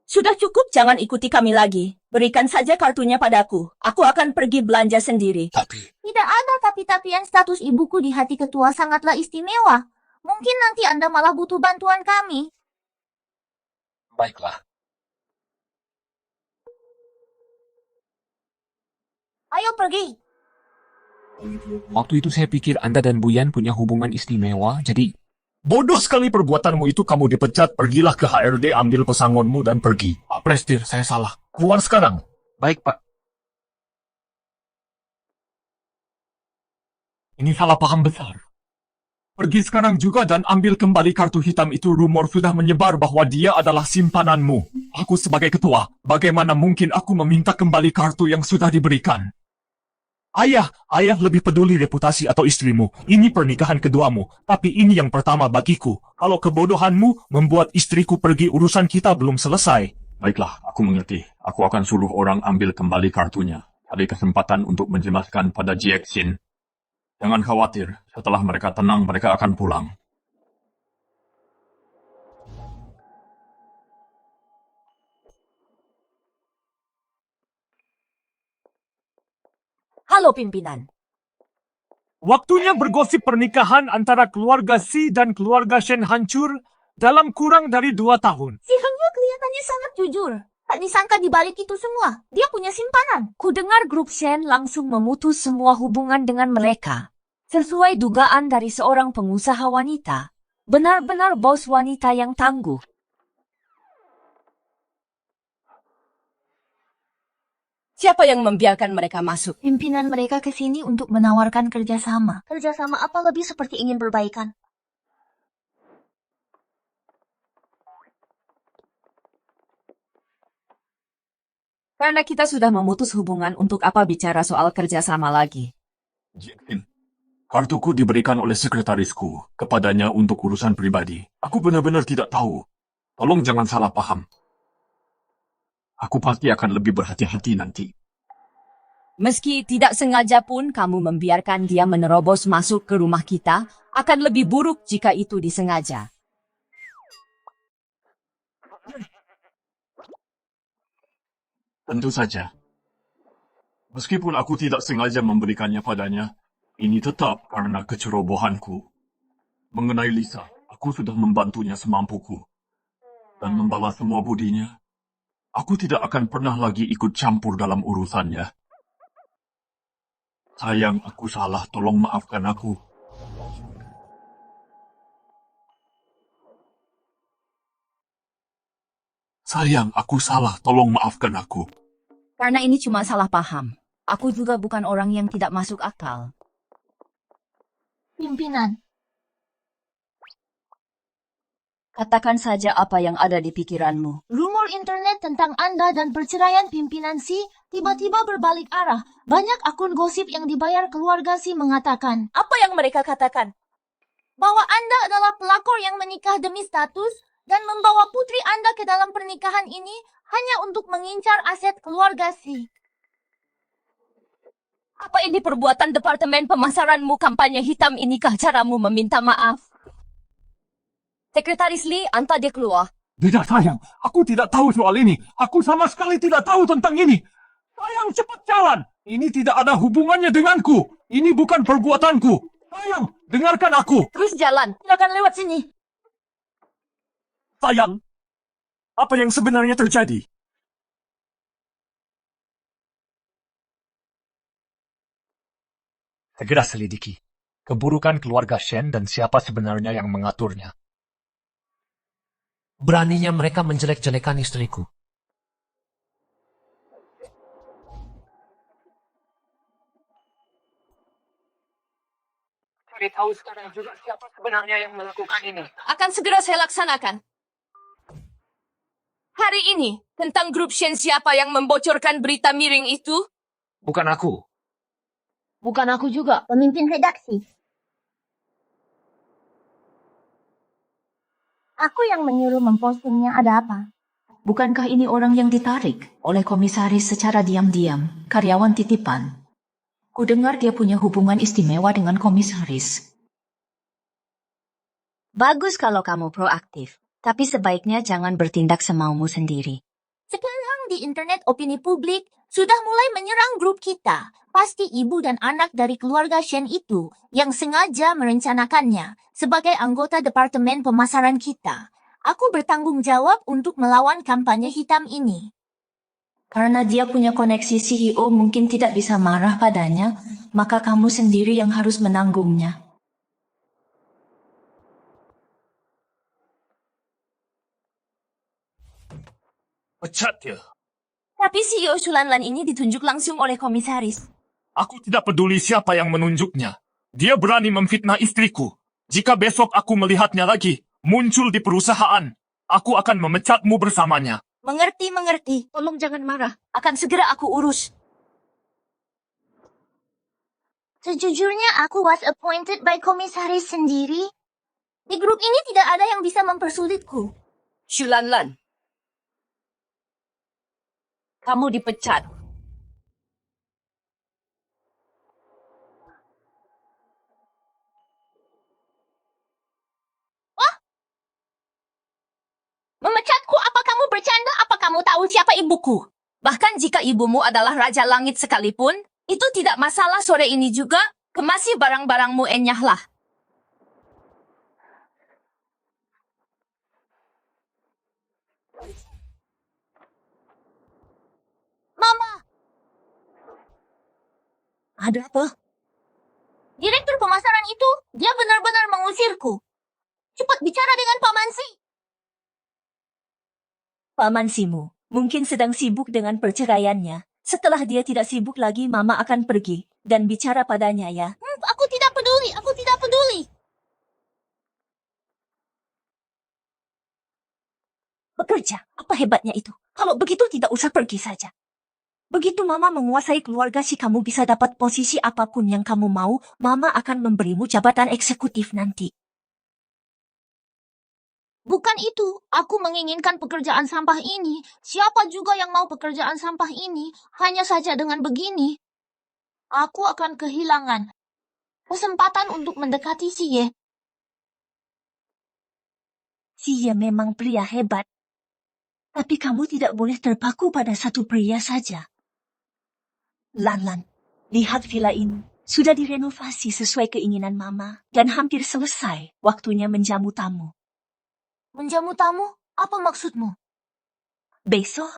Sudah cukup, jangan ikuti kami lagi. Berikan saja kartunya padaku. Aku akan pergi belanja sendiri. Tapi, Tidak ada tapi-tapian. Status ibuku di hati ketua sangatlah istimewa. Mungkin nanti Anda malah butuh bantuan kami. baiklah. Ayo pergi. Waktu itu saya pikir Anda dan Buyan punya hubungan istimewa, jadi... Bodoh sekali perbuatanmu itu, kamu dipecat. Pergilah ke HRD, ambil pesangonmu dan pergi. Pak Prestir, saya salah. Keluar sekarang. Baik, Pak. Ini salah paham besar. Pergi sekarang juga dan ambil kembali kartu hitam itu. Rumor sudah menyebar bahwa dia adalah simpananmu. Aku sebagai ketua, bagaimana mungkin aku meminta kembali kartu yang sudah diberikan? Ayah lebih peduli reputasi atau istrimu. Ini pernikahan keduamu, tapi ini yang pertama bagiku. Kalau kebodohanmu membuat istriku pergi, urusan kita belum selesai. Baiklah, aku mengerti. Aku akan suruh orang ambil kembali kartunya. Cari kesempatan untuk menjelaskan pada Jiexin. Jangan khawatir, setelah mereka tenang, mereka akan pulang. Halo pimpinan. Waktunya bergosip pernikahan antara keluarga Si dan keluarga Shen hancur dalam kurang dari 2 tahun. Si Hangyu kelihatannya sangat jujur. Tak disangka di balik itu semua, dia punya simpanan. Ku dengar grup Shen langsung memutus semua hubungan dengan mereka. Sesuai dugaan dari seorang pengusaha wanita. Benar-benar bos wanita yang tangguh. Siapa yang membiarkan mereka masuk? Pimpinan mereka ke sini untuk menawarkan kerjasama. Kerjasama apa lebih seperti ingin berbaikan? Karena kita sudah memutus hubungan, untuk apa bicara soal kerjasama lagi? Jian, kartuku diberikan oleh sekretarisku kepadanya untuk urusan pribadi. Aku benar-benar tidak tahu. Tolong jangan salah paham. Aku pasti akan lebih berhati-hati nanti. Meski tidak sengaja pun kamu membiarkan dia menerobos masuk ke rumah kita, akan lebih buruk jika itu disengaja. Tentu saja. Meskipun aku tidak sengaja memberikannya padanya, ini tetap karena kecerobohanku. Mengenai Lisa, aku sudah membantunya semampuku. Dan membalas semua budinya. Aku tidak akan pernah lagi ikut campur dalam urusannya. Sayang, aku salah. Tolong maafkan aku. Sayang, aku salah. Tolong maafkan aku. Karena ini cuma salah paham. Aku juga bukan orang yang tidak masuk akal. Pimpinan, Katakan saja apa yang ada di pikiranmu. rumor internet tentang Anda dan perceraian pimpinan Si tiba-tiba berbalik arah. Banyak akun gosip yang dibayar keluarga Si mengatakan, apa yang mereka katakan? Bahwa Anda adalah pelakor yang menikah demi status dan membawa putri Anda ke dalam pernikahan ini hanya untuk mengincar aset keluarga Si. Apa ini perbuatan departemen pemasaranmu kampanye hitam, inikah caramu meminta maaf? Sekretaris Lee, anta dia keluar. Tidak sayang, aku tidak tahu soal ini. Aku sama sekali tidak tahu tentang ini. Sayang, cepat jalan. Ini tidak ada hubungannya denganku. Ini bukan perbuatanku. Sayang, dengarkan aku. Terus jalan. Silakan lewat sini. Sayang, apa yang sebenarnya terjadi? Segera selidiki keburukan keluarga Shen dan siapa sebenarnya yang mengaturnya. Beraninya mereka menjelek-jelekan istriku. Cari tahu sekarang juga siapa sebenarnya yang melakukan ini. Akan segera saya laksanakan. Hari ini, tentang grup Shen, siapa yang membocorkan berita miring itu? Bukan aku. Bukan aku juga, pemimpin redaksi. Aku yang menyuruh mempostingnya, ada apa? Bukankah ini orang yang ditarik oleh komisaris secara diam-diam, karyawan titipan? Kudengar dia punya hubungan istimewa dengan komisaris. Bagus kalau kamu proaktif, tapi sebaiknya jangan bertindak semaumu sendiri. Sekarang di internet opini publik sudah mulai menyerang grup kita. Pasti ibu dan anak dari keluarga Shen itu yang sengaja merencanakannya sebagai anggota departemen pemasaran kita. Aku bertanggung jawab untuk melawan kampanye hitam ini. Karena dia punya koneksi CEO mungkin tidak bisa marah padanya, maka kamu sendiri yang harus menanggungnya. Pecat dia. Tapi CEO Shulanlan ini ditunjuk langsung oleh komisaris. Aku tidak peduli siapa yang menunjuknya. Dia berani memfitnah istriku. Jika besok aku melihatnya lagi, muncul di perusahaan, aku akan memecatmu bersamanya. Mengerti. Tolong jangan marah. Akan segera aku urus. Sejujurnya aku was appointed by komisaris sendiri. Di grup ini tidak ada yang bisa mempersulitku. Shulanlan, kamu dipecat. Memecatku? Apa kamu bercanda? Apa kamu tahu siapa ibuku? Bahkan jika ibumu adalah Raja Langit sekalipun, Itu tidak masalah sore ini juga. Kemasi barang-barangmu enyahlah. Mama, Ada apa? direktur pemasaran itu, dia benar-benar mengusirku. Cepat bicara dengan Pak Mansi. Paman Simu mungkin sedang sibuk dengan perceraiannya. Setelah dia tidak sibuk lagi, Mama akan pergi dan bicara padanya ya. Aku tidak peduli, aku tidak peduli. Bekerja, apa hebatnya itu? Kalau begitu tidak usah pergi saja. Begitu Mama menguasai keluarga, si kamu bisa dapat posisi apapun yang kamu mau, Mama akan memberimu jabatan eksekutif nanti. Bukan itu, aku menginginkan pekerjaan sampah ini. Siapa juga yang mau pekerjaan sampah ini? Hanya saja dengan begini, aku akan kehilangan kesempatan untuk mendekati Siye. Dia memang pria hebat. Tapi kamu tidak boleh terpaku pada satu pria saja. Lan, lihat villa ini. Sudah direnovasi sesuai keinginan Mama dan hampir selesai. Waktunya menjamu tamu. Menjamu tamu? Apa maksudmu? Besok,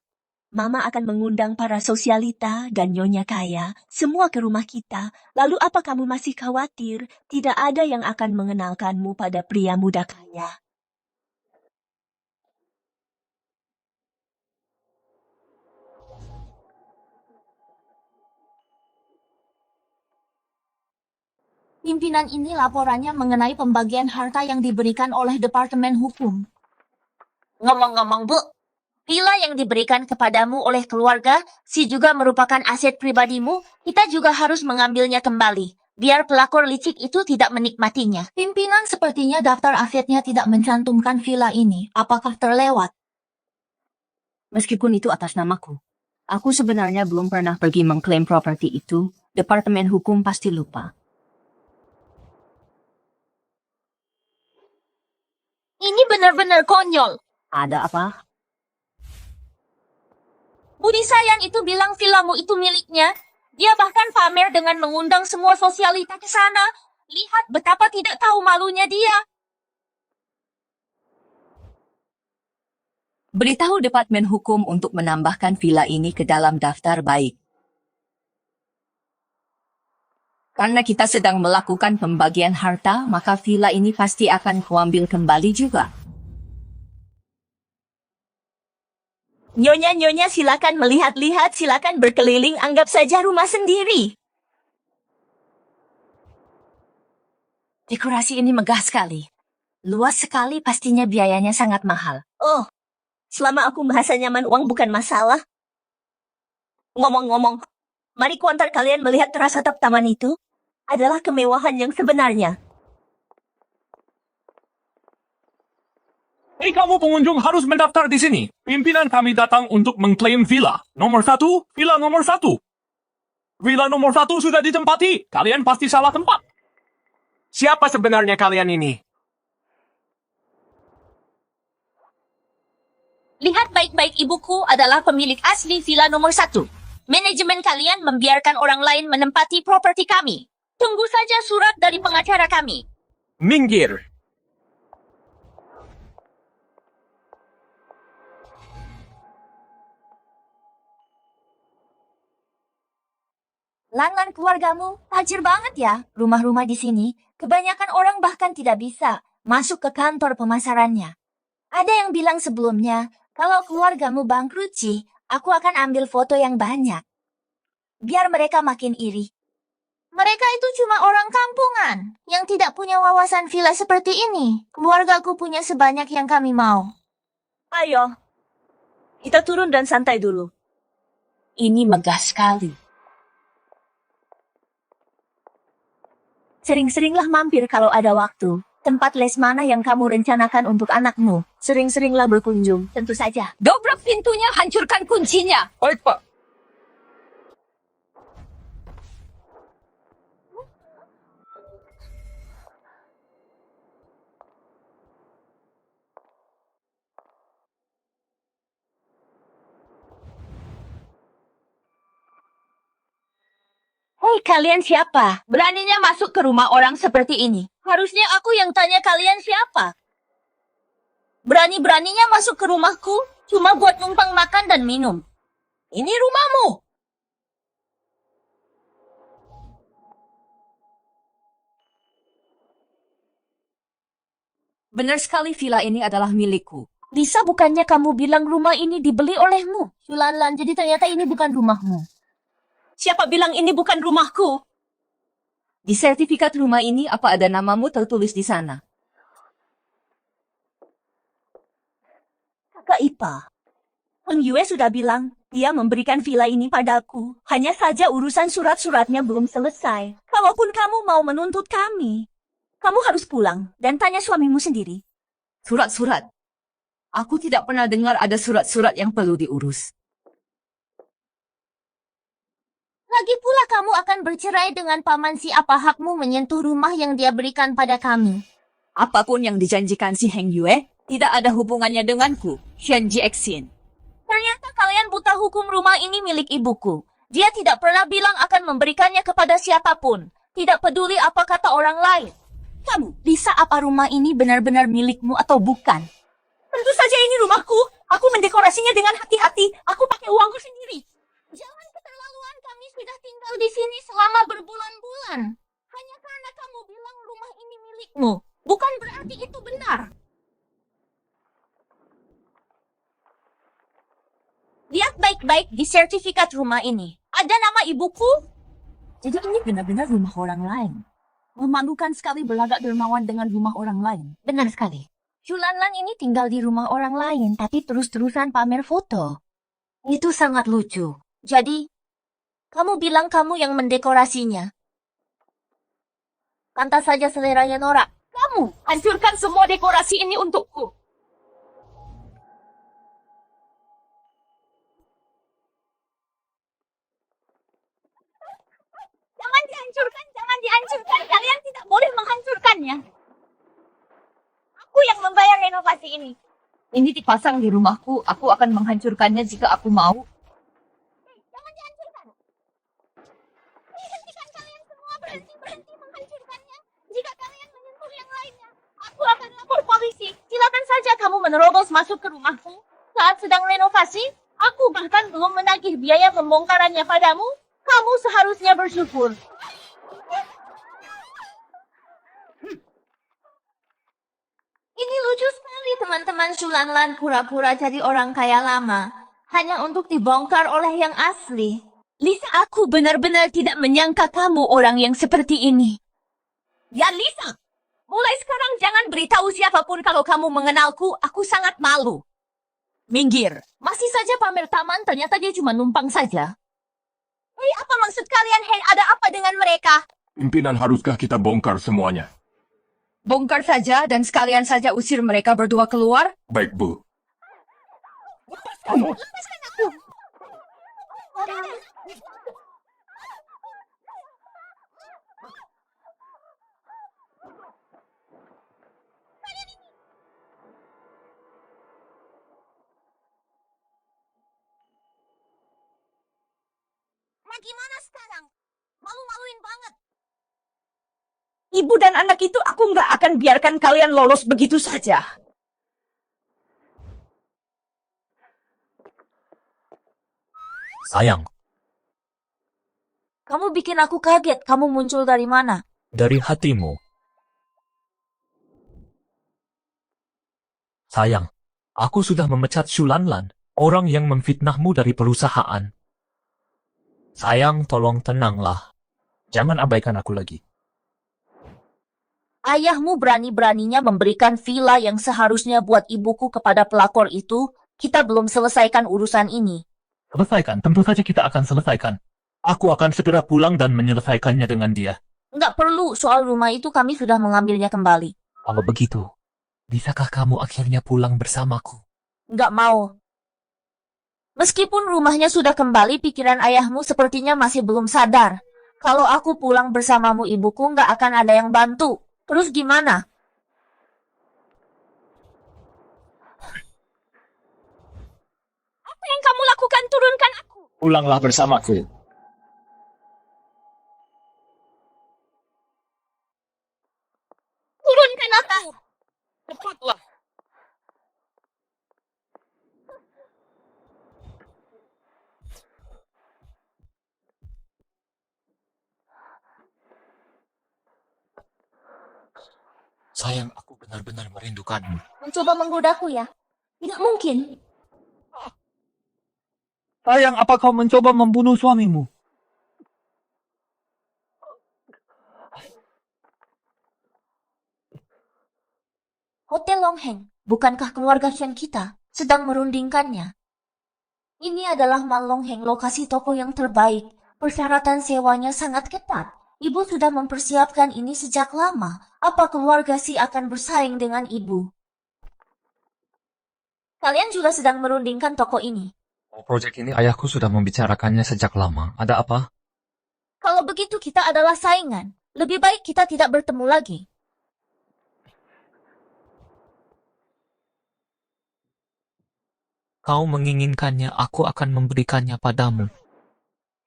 Mama akan mengundang para sosialita dan nyonya kaya semua ke rumah kita. Lalu apa kamu masih khawatir tidak ada yang akan mengenalkanmu pada pria muda kaya? Pimpinan ini laporannya mengenai pembagian harta yang diberikan oleh Departemen Hukum. Ngomong-ngomong, Bu, villa yang diberikan kepadamu oleh keluarga, si juga merupakan aset pribadimu, kita juga harus mengambilnya kembali, biar pelakor licik itu tidak menikmatinya. Pimpinan sepertinya daftar asetnya tidak mencantumkan villa ini. Apakah terlewat? Meskipun itu atas namaku. Aku sebenarnya belum pernah pergi mengklaim properti itu. Departemen Hukum pasti lupa. Ini benar-benar konyol. Ada apa? Budi Sayan itu bilang villamu itu miliknya. Dia bahkan pamer dengan mengundang semua sosialita ke sana. Lihat betapa tidak tahu malunya dia. Beritahu Departemen Hukum untuk menambahkan villa ini ke dalam daftar baik. Karena kita sedang melakukan pembagian harta, maka villa ini pasti akan kuambil kembali juga. Nyonya-nyonya silakan melihat-lihat, silakan berkeliling, anggap saja rumah sendiri. Dekorasi ini megah sekali. Luas sekali, pastinya biayanya sangat mahal. Oh, selama aku merasa nyaman, uang bukan masalah. Ngomong-ngomong, mari kuantar kalian melihat teras atap taman itu. Adalah kemewahan yang sebenarnya. Hei kamu pengunjung harus mendaftar di sini. Pimpinan kami datang untuk mengklaim villa. Nomor 1, villa nomor 1. Villa nomor 1 sudah ditempati. Kalian pasti salah tempat. Siapa sebenarnya kalian ini? Lihat baik-baik, ibuku adalah pemilik asli villa nomor 1. Manajemen kalian membiarkan orang lain menempati properti kami. Tunggu saja surat dari pengacara kami. Minggir. Lan keluargamu tajir banget ya. Rumah-rumah di sini, kebanyakan orang bahkan tidak bisa masuk ke kantor pemasarannya. Ada yang bilang sebelumnya, kalau keluargamu bangkrut sih, aku akan ambil foto yang banyak. Biar mereka makin iri. Mereka itu cuma orang kampungan yang tidak punya wawasan villa seperti ini. Keluargaku punya sebanyak yang kami mau. Ayo, kita turun dan santai dulu. Ini megah sekali. Sering-seringlah mampir kalau ada waktu. Tempat les mana yang kamu rencanakan untuk anakmu? Sering-seringlah berkunjung, tentu saja. Dobrak pintunya, hancurkan kuncinya. Baik, Pak. Hei, kalian siapa? Beraninya masuk ke rumah orang seperti ini? Harusnya aku yang tanya kalian siapa. Berani-beraninya masuk ke rumahku cuma buat numpang makan dan minum. Ini rumahmu. Benar sekali villa ini adalah milikku. Lisa, bukannya kamu bilang rumah ini dibeli olehmu? Sulanlan, jadi ternyata ini bukan rumahmu. Siapa bilang ini bukan rumahku? Di sertifikat rumah ini apa ada namamu tertulis di sana? Kakak Ipa, Heng Yue sudah bilang dia memberikan villa ini padaku. Hanya saja urusan surat-suratnya belum selesai. Kalaupun kamu mau menuntut kami, kamu harus pulang dan tanya suamimu sendiri. Surat-surat. Aku tidak pernah dengar ada surat-surat yang perlu diurus. Lagi pula kamu akan bercerai dengan paman si apa hakmu menyentuh rumah yang dia berikan pada kami. Apapun yang dijanjikan si Heng Yue, tidak ada hubungannya denganku, Shen Jiexin. Ternyata kalian buta hukum rumah ini milik ibuku. Dia tidak pernah bilang akan memberikannya kepada siapapun. Tidak peduli apa kata orang lain. Kamu, Lisa, apa rumah ini benar-benar milikmu atau bukan? Tentu saja ini rumahku. Aku mendekorasinya dengan hati-hati. Aku pakai uangku sendiri. Jangan keterlaluan, kami sudah tinggal di sini selama berbulan-bulan. Hanya karena kamu bilang rumah ini milikmu. Bukan berarti itu benar. Lihat baik-baik di sertifikat rumah ini. Ada nama ibuku? Jadi ini benar-benar rumah orang lain. Memalukan sekali berlagak dermawan dengan rumah orang lain. Benar sekali. Shulanlan ini tinggal di rumah orang lain, tapi terus-terusan pamer foto. Itu sangat lucu. Jadi, kamu bilang kamu yang mendekorasinya. Pantas saja seleranya norak. Kamu hancurkan semua dekorasi ini untukku. Jangan dihancurkan, jangan dihancurkan. Kalian tidak boleh menghancurkannya. Aku yang membayar renovasi ini. Ini dipasang di rumahku, aku akan menghancurkannya jika aku mau. Jangan dihancurkan. Hentikan kalian semua, berhenti menghancurkannya. Jika kalian menyentuh yang lainnya, aku akan lapor polisi. Silakan saja kamu menerobos masuk ke rumahku saat sedang renovasi. Aku bahkan belum menagih biaya pembongkarannya padamu. Kamu seharusnya bersyukur. Ini lucu sekali teman-teman Shulanlan pura-pura jadi orang kaya lama. Hanya untuk dibongkar oleh yang asli. Lisa, aku benar-benar tidak menyangka kamu orang yang seperti ini. Ya Lisa, mulai sekarang jangan beritahu siapapun kalau kamu mengenalku. Aku sangat malu. Minggir. Masih saja pamer taman, ternyata dia cuma numpang saja. Hei, apa maksud kalian? Hei, ada apa dengan mereka? Pimpinan, haruskah kita bongkar semuanya? Bongkar saja dan sekalian saja usir mereka berdua keluar. Baik, Bu. Lepaskan aku. Nah, gimana sekarang? Malu-maluin banget. Ibu dan anak itu aku nggak akan biarkan kalian lolos begitu saja. Sayang, Kamu bikin aku kaget. Kamu muncul dari mana? dari hatimu. Sayang, aku sudah memecat Shulanlan, orang yang memfitnahmu dari perusahaan. Sayang, tolong tenanglah. Jangan abaikan aku lagi. Ayahmu berani-beraninya memberikan villa yang seharusnya buat ibuku kepada pelakor itu. Kita belum selesaikan urusan ini. Selesaikan, tentu saja kita akan selesaikan. Aku akan segera pulang dan menyelesaikannya dengan dia. Nggak perlu, soal rumah itu kami sudah mengambilnya kembali. Kalau begitu, bisakah kamu akhirnya pulang bersamaku? Nggak mau. Meskipun rumahnya sudah kembali, pikiran ayahmu sepertinya masih belum sadar. Kalau aku pulang bersamamu ibuku, nggak akan ada yang bantu. Terus gimana? Apa yang kamu lakukan? Turunkan aku. Pulanglah bersamaku. Sayang, aku benar-benar merindukanmu. Mencoba menggodaku ya? Tidak mungkin. Sayang, apa kau mencoba membunuh suamimu? Hotel Longheng, bukankah keluarga Shen kita sedang merundingkannya? Ini adalah Mall Longheng, lokasi toko yang terbaik. Persyaratan sewanya sangat ketat. Ibu sudah mempersiapkan ini sejak lama. Apa keluarga Si akan bersaing dengan ibu? Kalian juga sedang merundingkan toko ini. Proyek ini ayahku sudah membicarakannya sejak lama. Ada apa? Kalau begitu kita adalah saingan. Lebih baik kita tidak bertemu lagi. Kau menginginkannya, aku akan memberikannya padamu.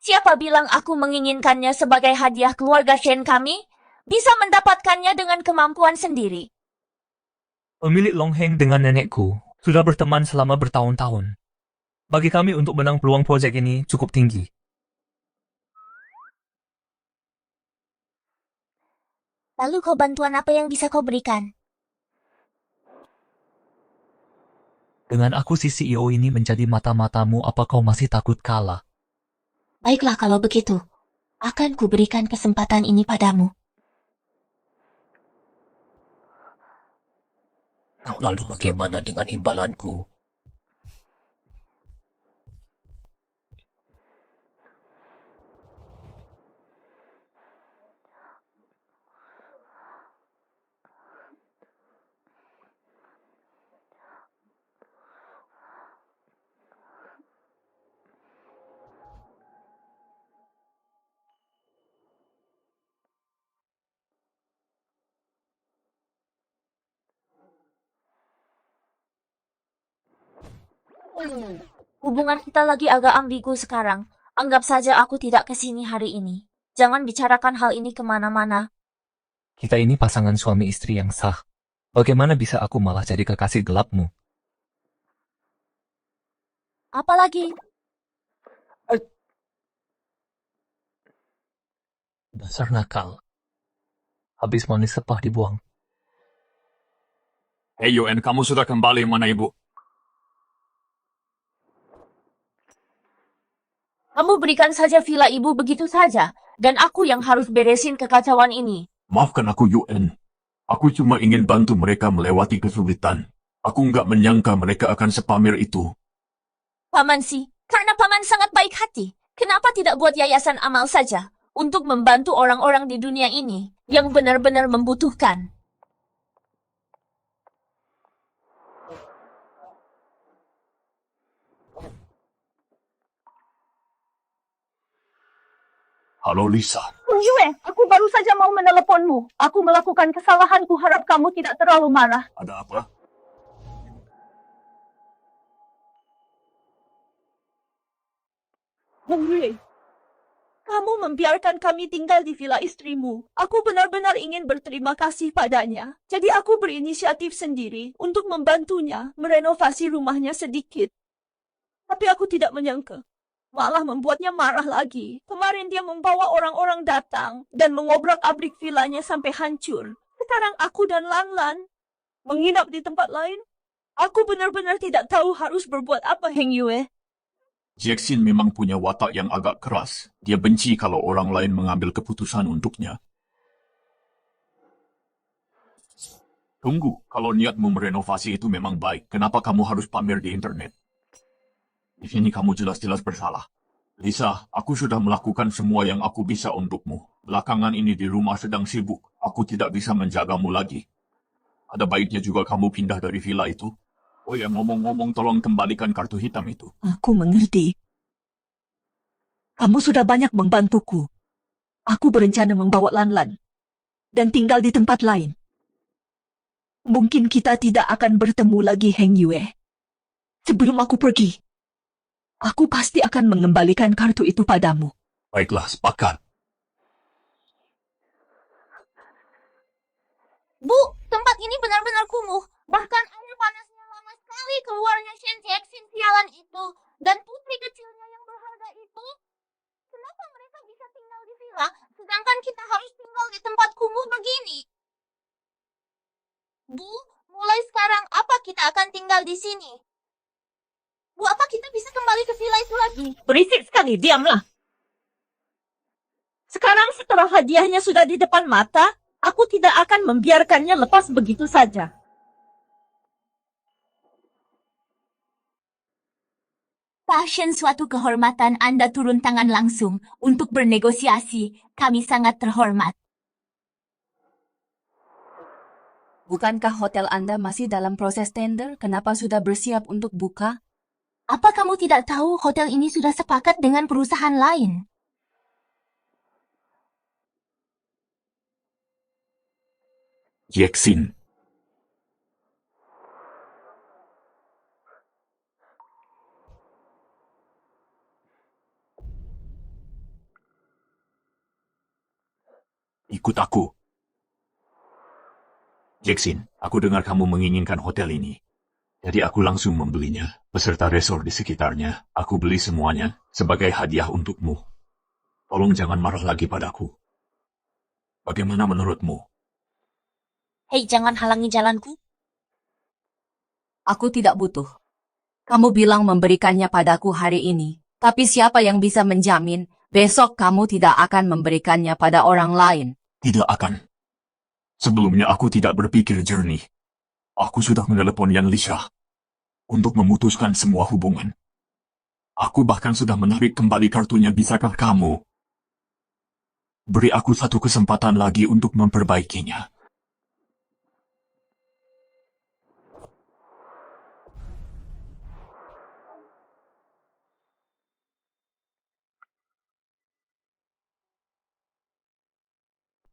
Siapa bilang aku menginginkannya sebagai hadiah keluarga Shen kami? Bisa mendapatkannya dengan kemampuan sendiri. Pemilik Longheng dengan nenekku sudah berteman selama bertahun-tahun. Bagi kami untuk menang peluang proyek ini cukup tinggi. Lalu kau bantuan apa yang bisa kau berikan? Dengan aku si CEO ini menjadi mata-matamu, apa kau masih takut kalah? Baiklah kalau begitu. Akan kuberikan kesempatan ini padamu. Lalu bagaimana dengan imbalanku? Hubungan kita lagi agak ambigu sekarang. Anggap saja aku tidak kesini hari ini. Jangan bicarakan hal ini kemana-mana. Kita ini pasangan suami istri yang sah. Bagaimana bisa aku malah jadi kekasih gelapmu? Apalagi, Dasar nakal. Habis manis sepah dibuang. Hei Yuen, kamu sudah kembali, mana ibu? kamu berikan saja villa ibu begitu saja. Dan aku yang harus beresin kekacauan ini. Maafkan aku Yuen. Aku cuma ingin bantu mereka melewati kesulitan. Aku nggak menyangka mereka akan sepamer itu. Paman Si, karena Paman sangat baik hati. Kenapa tidak buat yayasan amal saja? Untuk membantu orang-orang di dunia ini yang benar-benar membutuhkan. Halo Lisa. Yue, aku baru saja mau meneleponmu. Aku melakukan kesalahan, harap kamu tidak terlalu marah. Ada apa? Yue, kamu membiarkan kami tinggal di villa istrimu. Aku benar-benar ingin berterima kasih padanya. Jadi aku berinisiatif sendiri untuk membantunya merenovasi rumahnya sedikit. Tapi aku tidak menyangka. Malah membuatnya marah lagi. Kemarin dia membawa orang-orang datang dan mengobrak-abrik villanya sampai hancur. Sekarang aku dan Lan menginap di tempat lain. Aku benar-benar tidak tahu harus berbuat apa, Heng Yue. Jackson memang punya watak yang agak keras. Dia benci kalau orang lain mengambil keputusan untuknya. Tunggu, kalau niatmu merenovasi itu memang baik, kenapa kamu harus pamer di internet? Di sini kamu jelas-jelas bersalah. Lisa, aku sudah melakukan semua yang aku bisa untukmu. Belakangan ini di rumah sedang sibuk. Aku tidak bisa menjagamu lagi. Ada baiknya juga kamu pindah dari villa itu. Oh ya, ngomong-ngomong, tolong kembalikan kartu hitam itu. Aku mengerti. Kamu sudah banyak membantuku. Aku berencana membawa Lan dan tinggal di tempat lain. Mungkin kita tidak akan bertemu lagi, Heng Yue. Sebelum aku pergi, aku pasti akan mengembalikan kartu itu padamu. Baiklah, sepakat. Bu, tempat ini benar-benar kumuh. Bahkan air panasnya lama sekali keluarnya Shen Jackson sialan itu. Dan putri kecilnya yang berharga itu. Kenapa mereka bisa tinggal di villa, sedangkan kita harus tinggal di tempat kumuh begini? Bu, mulai sekarang apa kita akan tinggal di sini? Bu, apa kita bisa kembali ke villa itu lagi? Berisik sekali, diamlah. Sekarang setelah hadiahnya sudah di depan mata, aku tidak akan membiarkannya lepas begitu saja. Pasien suatu kehormatan Anda turun tangan langsung untuk bernegosiasi. Kami sangat terhormat. Bukankah hotel Anda masih dalam proses tender? Kenapa sudah bersiap untuk buka? Apa kamu tidak tahu hotel ini sudah sepakat dengan perusahaan lain? Jackson, ikut aku. Jackson, aku dengar kamu menginginkan hotel ini. Jadi aku langsung membelinya, beserta resort di sekitarnya. Aku beli semuanya sebagai hadiah untukmu. Tolong jangan marah lagi padaku. Bagaimana menurutmu? Hei, jangan halangi jalanku. Aku tidak butuh. Kamu bilang memberikannya padaku hari ini. Tapi siapa yang bisa menjamin besok kamu tidak akan memberikannya pada orang lain? Tidak akan. Sebelumnya aku tidak berpikir jernih. Aku sudah menelepon Yan Lisha untuk memutuskan semua hubungan. Aku bahkan sudah menarik kembali kartunya. Bisakah kamu beri aku satu kesempatan lagi untuk memperbaikinya?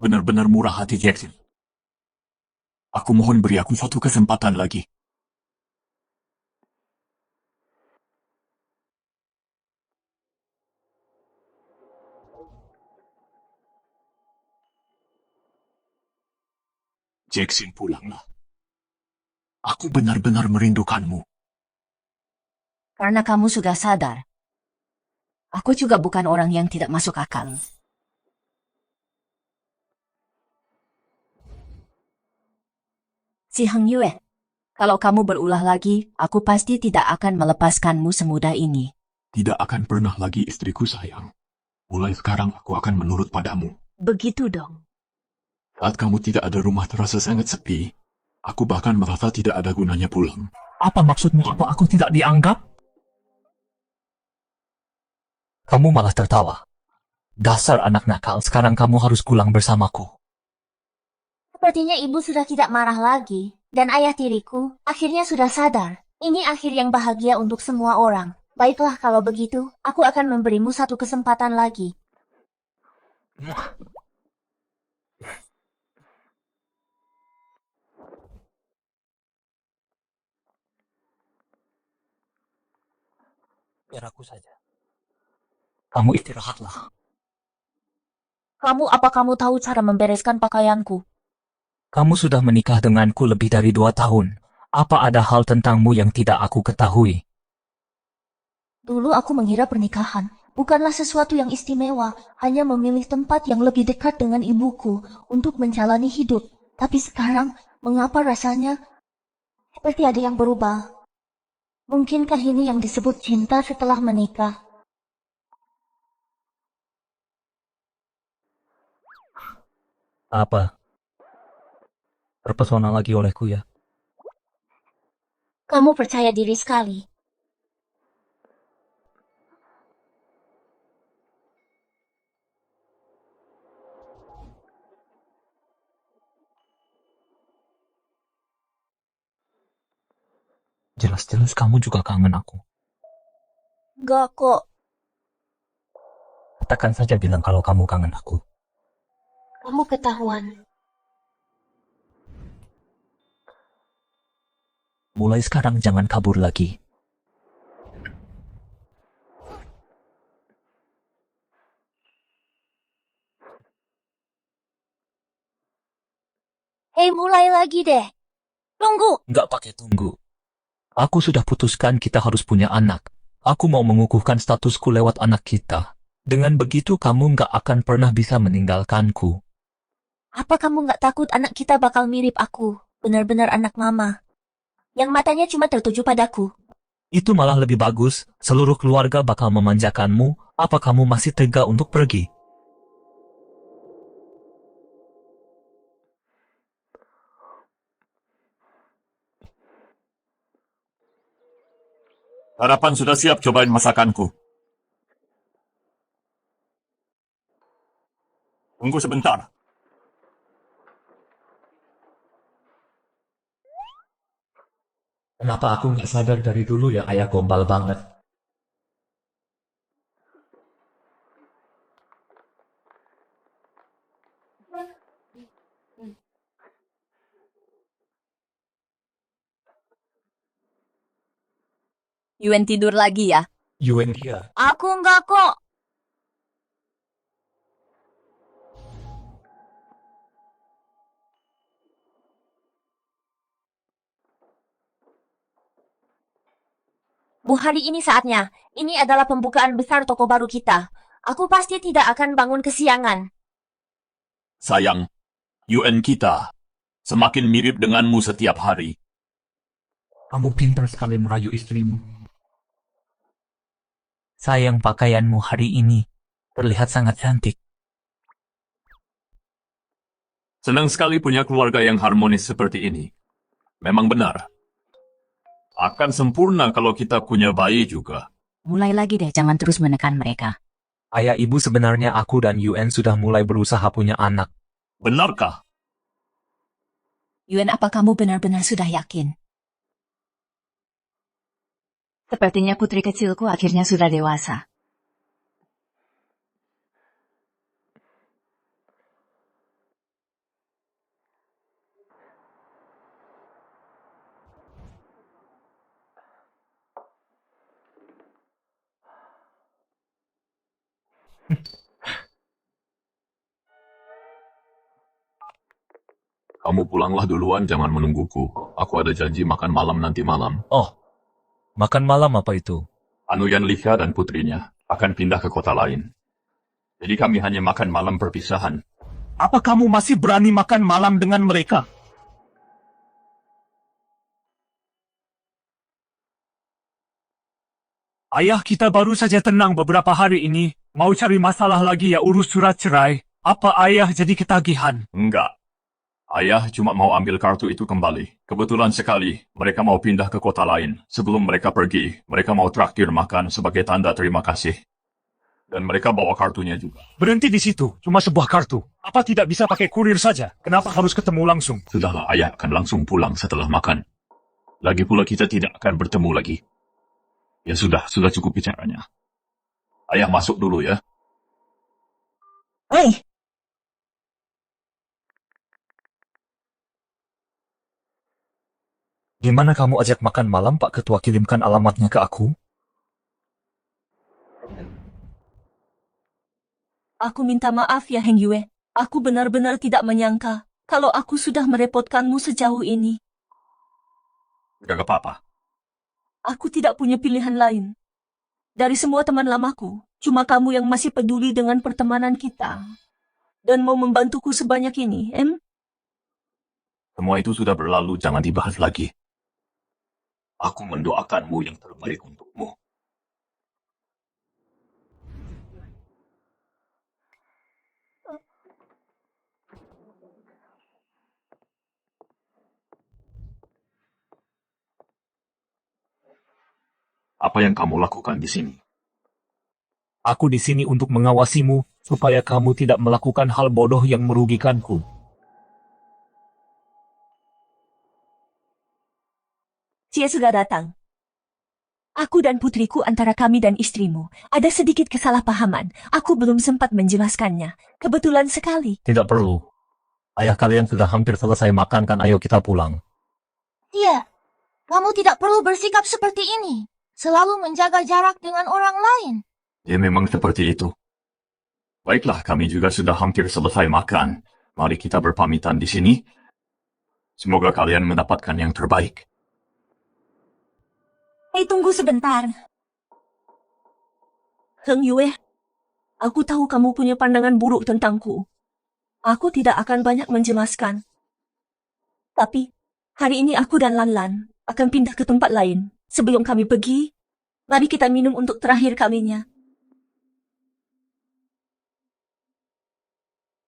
Benar-benar murah hati, Jackson. Aku mohon beri aku suatu kesempatan lagi. Jackson, pulanglah. Aku benar-benar merindukanmu. Karena kamu sudah sadar. Aku juga bukan orang yang tidak masuk akal. Si Heng Yue, kalau kamu berulah lagi, aku pasti tidak akan melepaskanmu semudah ini. Tidak akan pernah lagi, istriku sayang. Mulai sekarang aku akan menurut padamu. Begitu dong. Saat kamu tidak ada rumah terasa sangat sepi, aku bahkan merasa tidak ada gunanya pulang. Apa maksudmu? Apa aku tidak dianggap? Kamu malah tertawa. Dasar anak nakal, sekarang kamu harus pulang bersamaku. Sepertinya ibu sudah tidak marah lagi. Dan ayah tiriku akhirnya sudah sadar. Ini akhir yang bahagia untuk semua orang. Baiklah kalau begitu, aku akan memberimu satu kesempatan lagi. Biar aku saja. Kamu istirahatlah. Apa kamu tahu cara membereskan pakaianku? Kamu sudah menikah denganku lebih dari 2 tahun. Apa ada hal tentangmu yang tidak aku ketahui? Dulu aku mengira pernikahan bukanlah sesuatu yang istimewa, hanya memilih tempat yang lebih dekat dengan ibuku untuk menjalani hidup. Tapi sekarang, mengapa rasanya seperti ada yang berubah? Mungkinkah ini yang disebut cinta setelah menikah? Apa? Terpesona lagi olehku ya? Kamu percaya diri sekali. Jelas-jelas kamu juga kangen aku. Gak kok, Katakan saja bilang kalau kamu kangen aku. kamu ketahuan. Mulai sekarang jangan kabur lagi. Hei, mulai lagi deh. Tunggu. Nggak pakai tunggu. Aku sudah putuskan kita harus punya anak. Aku mau mengukuhkan statusku lewat anak kita. Dengan begitu kamu nggak akan pernah bisa meninggalkanku. Apa kamu nggak takut anak kita bakal mirip aku? Benar-benar anak mama. Yang matanya cuma tertuju padaku. Itu malah lebih bagus. Seluruh keluarga bakal memanjakanmu. Apa kamu masih tega untuk pergi? Harapan sudah siap cobain masakanku. Tunggu sebentar. Kenapa aku nggak sadar dari dulu ya ayah gombal banget? Yuen tidur lagi ya? Yuen dia. Aku enggak kok. Bu, hari ini saatnya. Ini adalah pembukaan besar toko baru kita. Aku pasti tidak akan bangun kesiangan. Sayang, UN kita semakin mirip denganmu setiap hari. Kamu pintar sekali merayu istrimu. Sayang, pakaianmu hari ini terlihat sangat cantik. Senang sekali punya keluarga yang harmonis seperti ini. Memang benar. Akan sempurna kalau kita punya bayi juga. Mulai lagi deh, jangan terus menekan mereka. Ayah, ibu, sebenarnya aku dan Yuen sudah mulai berusaha punya anak. Benarkah? Yuen, apa kamu benar-benar sudah yakin? Sepertinya putri kecilku akhirnya sudah dewasa. Kamu pulanglah duluan, jangan menungguku. Aku ada janji makan malam nanti malam. Oh, makan malam apa itu? Anuyan Livia dan putrinya akan pindah ke kota lain. Jadi kami hanya makan malam perpisahan. Apa kamu masih berani makan malam dengan mereka? Ayah kita baru saja tenang beberapa hari ini. Mau cari masalah lagi ya urus surat cerai. Apa ayah jadi ketagihan? Enggak. Ayah cuma mau ambil kartu itu kembali. Kebetulan sekali, mereka mau pindah ke kota lain. Sebelum mereka pergi, mereka mau traktir makan sebagai tanda terima kasih. Dan mereka bawa kartunya juga. Berhenti di situ, cuma sebuah kartu. Apa tidak bisa pakai kurir saja? Kenapa harus ketemu langsung? Sudahlah, ayah akan langsung pulang setelah makan. Lagi pula kita tidak akan bertemu lagi. Ya sudah cukup bicaranya. Ayah masuk dulu ya. Hei, Gimana kamu ajak makan malam, Pak Ketua? Kirimkan alamatnya ke aku. aku minta maaf ya Heng Yue. Aku benar-benar tidak menyangka kalau aku sudah merepotkanmu sejauh ini. Gak apa-apa. Aku tidak punya pilihan lain. Dari semua teman lamaku, cuma kamu yang masih peduli dengan pertemanan kita. Dan mau membantuku sebanyak ini, Semua itu sudah berlalu, jangan dibahas lagi. Aku mendoakanmu yang terbaik untukmu. Apa yang kamu lakukan di sini? Aku di sini untuk mengawasimu, supaya kamu tidak melakukan hal bodoh yang merugikanku. Cie sudah datang. Aku dan putriku antara kami dan istrimu. Ada sedikit kesalahpahaman. Aku belum sempat menjelaskannya. Kebetulan sekali. Tidak perlu. Ayah kalian sudah hampir selesai makan kan, ayo kita pulang. Iya, kamu tidak perlu bersikap seperti ini. Selalu menjaga jarak dengan orang lain. Ya memang seperti itu. Baiklah, kami juga sudah hampir selesai makan. Mari kita berpamitan di sini. Semoga kalian mendapatkan yang terbaik. Hei, tunggu sebentar. Heng Yue, aku tahu kamu punya pandangan buruk tentangku. Aku tidak akan banyak menjelaskan. Tapi, Hari ini aku dan Lanlan akan pindah ke tempat lain. Sebelum kami pergi, mari kita minum untuk terakhir kalinya.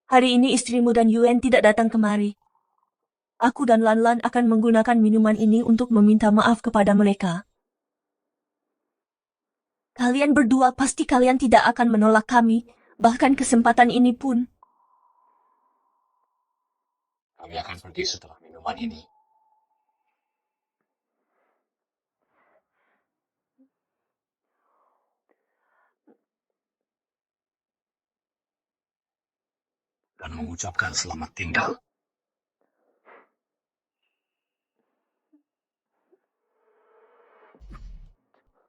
Hari ini istrimu dan Yuen tidak datang kemari. Aku dan Lanlan akan menggunakan minuman ini untuk meminta maaf kepada mereka. Kalian berdua pasti kalian tidak akan menolak kami, bahkan kesempatan ini pun. Kami akan pergi setelah minuman ini. Dan mengucapkan selamat tinggal.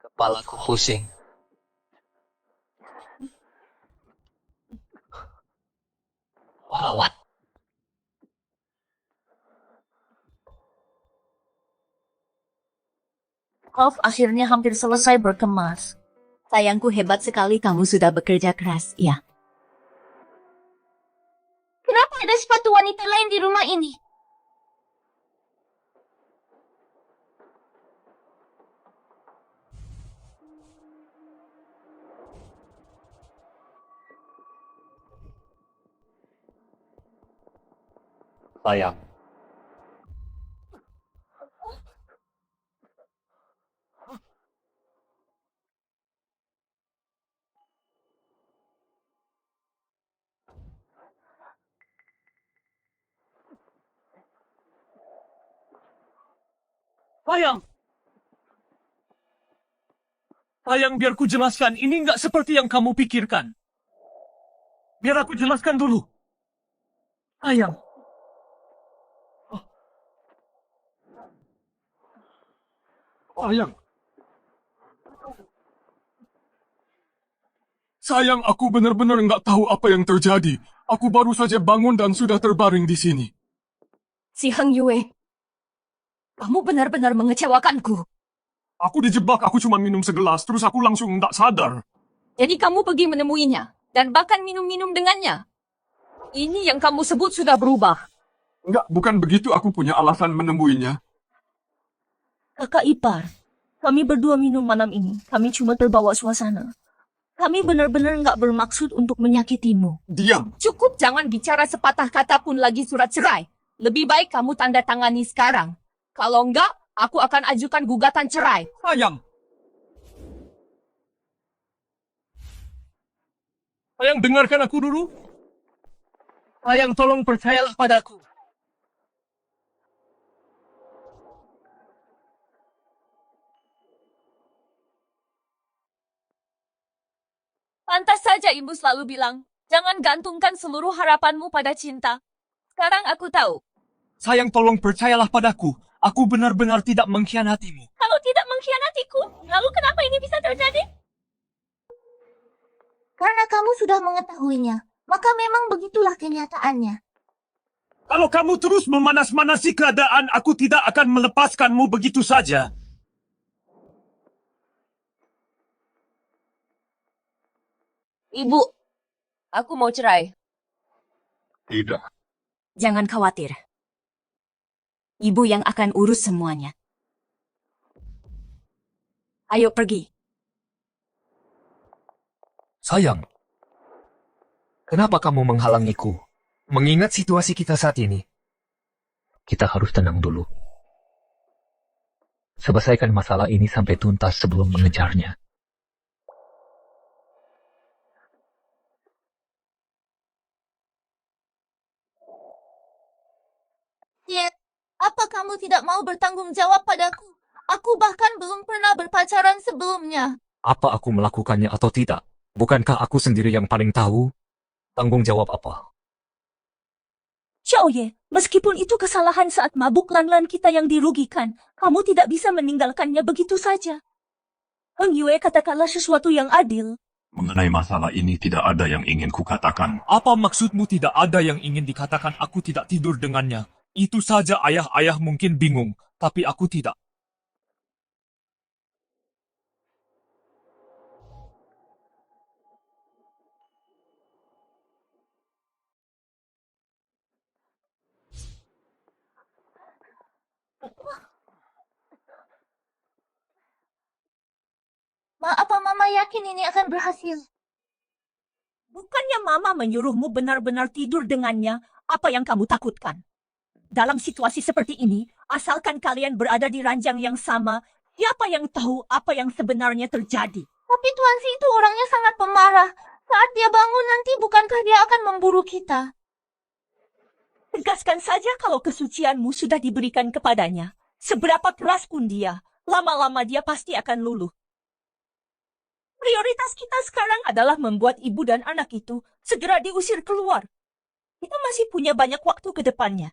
Kepalaku pusing. Wawat. Golf akhirnya hampir selesai berkemas. Sayangku, hebat sekali kamu sudah bekerja keras, ya. Kenapa ada sepatu wanita lain di rumah ini? Sayang. Sayang! Sayang, biar ku jelaskan. Ini nggak seperti yang kamu pikirkan. Biar aku jelaskan dulu. Sayang. Sayang. Sayang, aku benar-benar nggak tahu apa yang terjadi. Aku baru saja bangun dan sudah terbaring di sini. Si Heng Yue, kamu benar-benar mengecewakanku. Aku dijebak, aku cuma minum segelas, terus aku langsung nggak sadar. Jadi kamu pergi menemuinya dan bahkan minum-minum dengannya. Ini yang kamu sebut sudah berubah. Enggak, bukan begitu aku punya alasan menemuinya. Kakak ipar, kami berdua minum malam ini. Kami cuma terbawa suasana. Kami benar-benar nggak bermaksud untuk menyakitimu. Diam. Cukup, jangan bicara sepatah kata pun lagi surat cerai. Lebih baik kamu tanda tangani sekarang. Kalau enggak, aku akan ajukan gugatan cerai. Sayang. Sayang, dengarkan aku dulu. Sayang, tolong percayalah padaku. Pantas saja ibu selalu bilang, jangan gantungkan seluruh harapanmu pada cinta. Sekarang aku tahu. Sayang, tolong percayalah padaku. Aku benar-benar tidak mengkhianatimu. Kalau tidak mengkhianatiku, lalu kenapa ini bisa terjadi? Karena kamu sudah mengetahuinya, maka memang begitulah kenyataannya. Kalau kamu terus memanas-manasi keadaan, aku tidak akan melepaskanmu begitu saja. Ibu, aku mau cerai. Tidak. Jangan khawatir. Ibu yang akan urus semuanya. Ayo pergi. Sayang, kenapa kamu menghalangiku? Mengingat situasi kita saat ini. Kita harus tenang dulu. Selesaikan masalah ini sampai tuntas sebelum mengejarnya. Ya, apa kamu tidak mau bertanggung jawab padaku? Aku bahkan belum pernah berpacaran sebelumnya. Apa aku melakukannya atau tidak? Bukankah aku sendiri yang paling tahu? Tanggung jawab apa? Xiaoye, meskipun itu kesalahan saat mabuk, Lanlan kita yang dirugikan, kamu tidak bisa meninggalkannya begitu saja. Heng Yue, katakanlah sesuatu yang adil. Mengenai masalah ini tidak ada yang ingin kukatakan. Apa maksudmu tidak ada yang ingin dikatakan? Aku tidak tidur dengannya. Itu saja ayah-ayah mungkin bingung, tapi aku tidak. Apa Mama yakin ini akan berhasil? Bukannya Mama menyuruhmu benar-benar tidur dengannya, apa yang kamu takutkan? Dalam situasi seperti ini, asalkan kalian berada di ranjang yang sama, siapa yang tahu apa yang sebenarnya terjadi? Tapi Tuan Si itu orangnya sangat pemarah. Saat dia bangun nanti bukankah dia akan memburu kita? Tegaskan saja kalau kesucianmu sudah diberikan kepadanya. Seberapa keras pun dia, lama-lama dia pasti akan luluh. Prioritas kita sekarang adalah membuat ibu dan anak itu segera diusir keluar. Kita masih punya banyak waktu ke depannya.